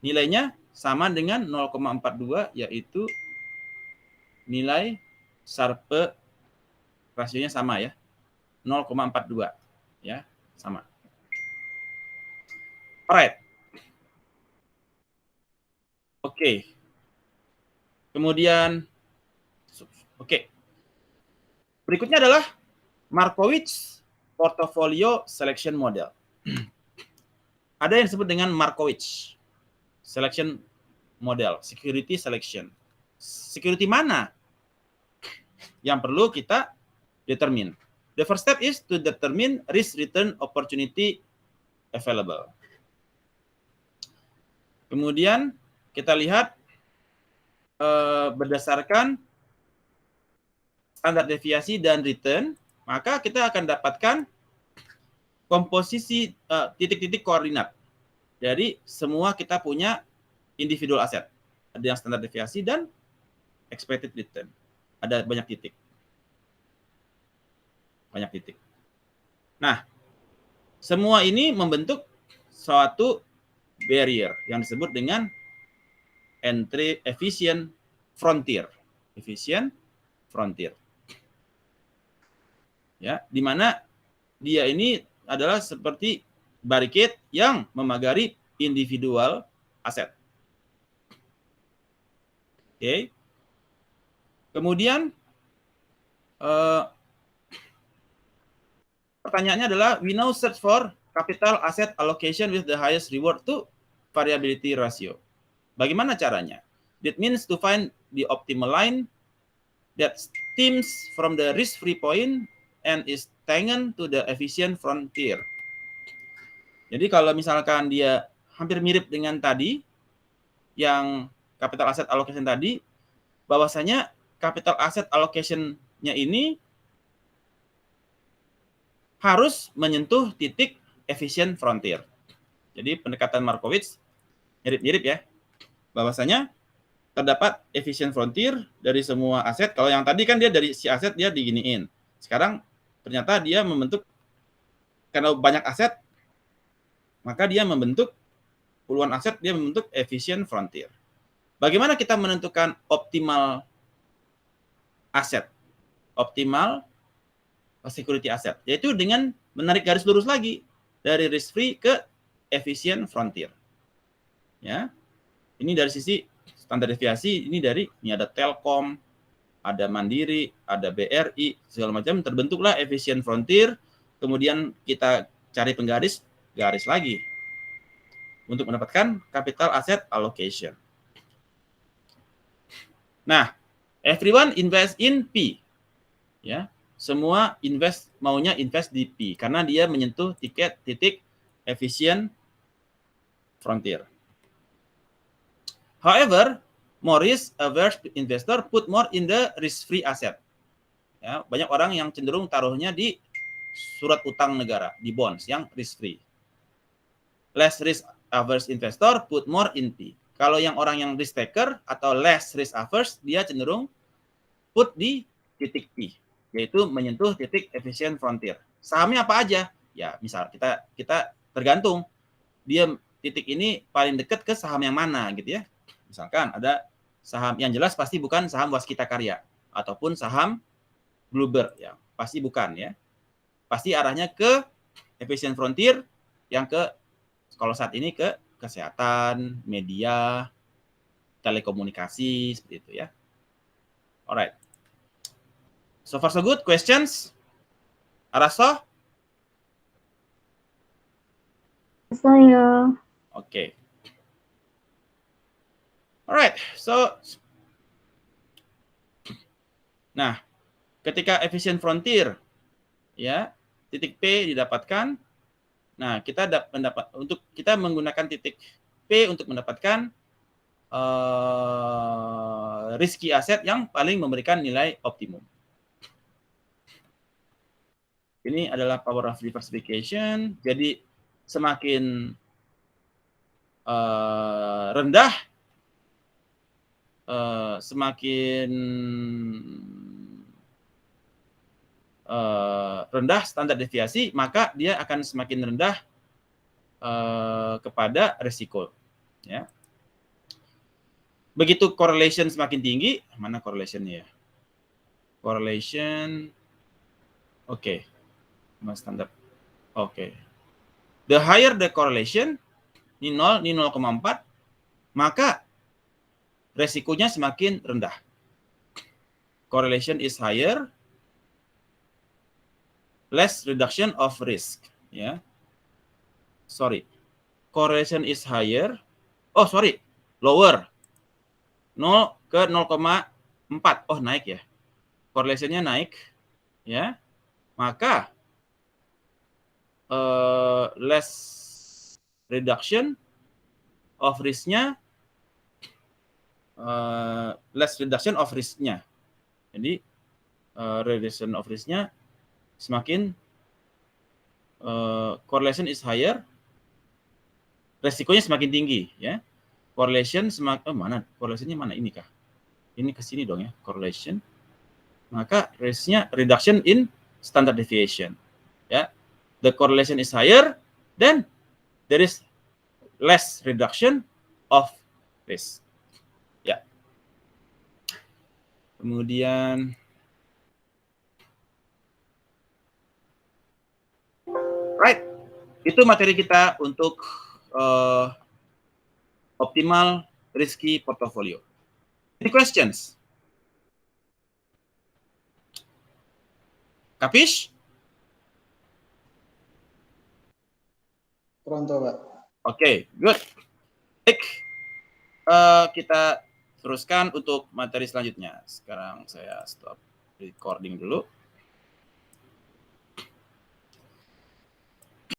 A: Nilainya sama dengan 0,42 yaitu nilai Sharpe rasionya sama ya. 0,42 ya, sama. Alright. Oke. Kemudian berikutnya adalah Markowitz Portfolio Selection Model. Ada yang disebut dengan Markowitz Selection Model, Security Selection. Security mana yang perlu kita determine? The first step is to determine risk return opportunity available. Kemudian kita lihat berdasarkan standar deviasi dan return, maka kita akan dapatkan komposisi titik-titik koordinat. Jadi semua kita punya individual aset. Ada yang standar deviasi dan expected return. Ada banyak titik. Banyak titik. Nah, semua ini membentuk suatu barrier yang disebut dengan entry efficient frontier. Efficient frontier. Ya, di mana dia ini adalah seperti barricade yang memagari individual aset. Oke. Kemudian pertanyaannya adalah we now search for capital asset allocation with the highest reward to variability ratio. Bagaimana caranya? That means to find the optimal line that stems from the risk-free point and is taken to the efficient frontier. Jadi kalau misalkan dia hampir mirip dengan tadi, yang capital asset allocation tadi, bahwasanya capital asset allocation-nya ini harus menyentuh titik efficient frontier. Jadi pendekatan Markowitz mirip-mirip ya, bahwasanya terdapat efficient frontier dari semua aset. Kalau yang tadi kan dia dari si aset dia diginiin. Sekarang ternyata dia membentuk, karena banyak aset, maka dia membentuk puluhan aset, dia membentuk efficient frontier. Bagaimana kita menentukan optimal aset, optimal security asset? Yaitu dengan menarik garis lurus lagi dari risk free ke efficient frontier. Ya, ini dari sisi standar deviasi, ini ada Telkom, ada Mandiri, ada BRI, segala macam, terbentuklah efficient frontier. Kemudian kita cari penggaris, garis lagi untuk mendapatkan capital asset allocation. Nah, everyone invest in P. Ya, semua maunya invest di P karena dia menyentuh titik efficient frontier. However, more risk-averse investor put more in the risk-free asset. Ya, banyak orang yang cenderung taruhnya di surat utang negara, di bonds yang risk-free. Less risk-averse investor put more in P. Kalau yang orang yang risk taker atau less risk-averse, dia cenderung put di titik P, yaitu menyentuh titik efficient frontier. Sahamnya apa aja? Ya, misal kita tergantung dia titik ini paling dekat ke saham yang mana gitu ya. Misalkan ada saham yang jelas pasti bukan saham Waskita Karya ataupun saham Bluebird ya, pasti bukan ya. Pasti arahnya ke efficient frontier yang ke, kalau saat ini ke kesehatan, media, telekomunikasi seperti itu ya. Alright. So far so good. Questions? Araso?
C: Saya.
A: Okay. Alright. So, nah, ketika efficient frontier, ya, titik P didapatkan. Nah, kita untuk kita menggunakan titik P untuk mendapatkan risky asset yang paling memberikan nilai optimum. Ini adalah power of diversification. Jadi semakin rendah, semakin rendah standar deviasi, maka dia akan semakin rendah kepada risiko. Ya. Begitu correlation semakin tinggi, mana correlationnya ya? Correlation, oke, standar, oke. The higher the correlation, ini 0, ini 0,4, maka resikonya semakin rendah. Correlation is higher, less reduction of risk. Ya, sorry, correlation is higher. Oh sorry, lower. 0 ke 0,4. Oh, naik ya. Correlation-nya naik. Ya. Maka less reduction of risk-nya, less reduction of risk-nya. Jadi reduction of risk-nya semakin correlation is higher, resikonya semakin tinggi ya. Correlation semakin mana? Correlation-nya mana, ini kah? Ini ke sini dong ya, correlation. Maka risk-nya reduction in standard deviation. Ya. The correlation is higher, then there is less reduction of risk. Ya. Kemudian right. Itu materi kita untuk optimal risky portfolio. Any questions? Capish?
E: Pronto, Pak.
A: Okay, good. Baik. kita teruskan untuk materi selanjutnya. Sekarang saya stop recording dulu.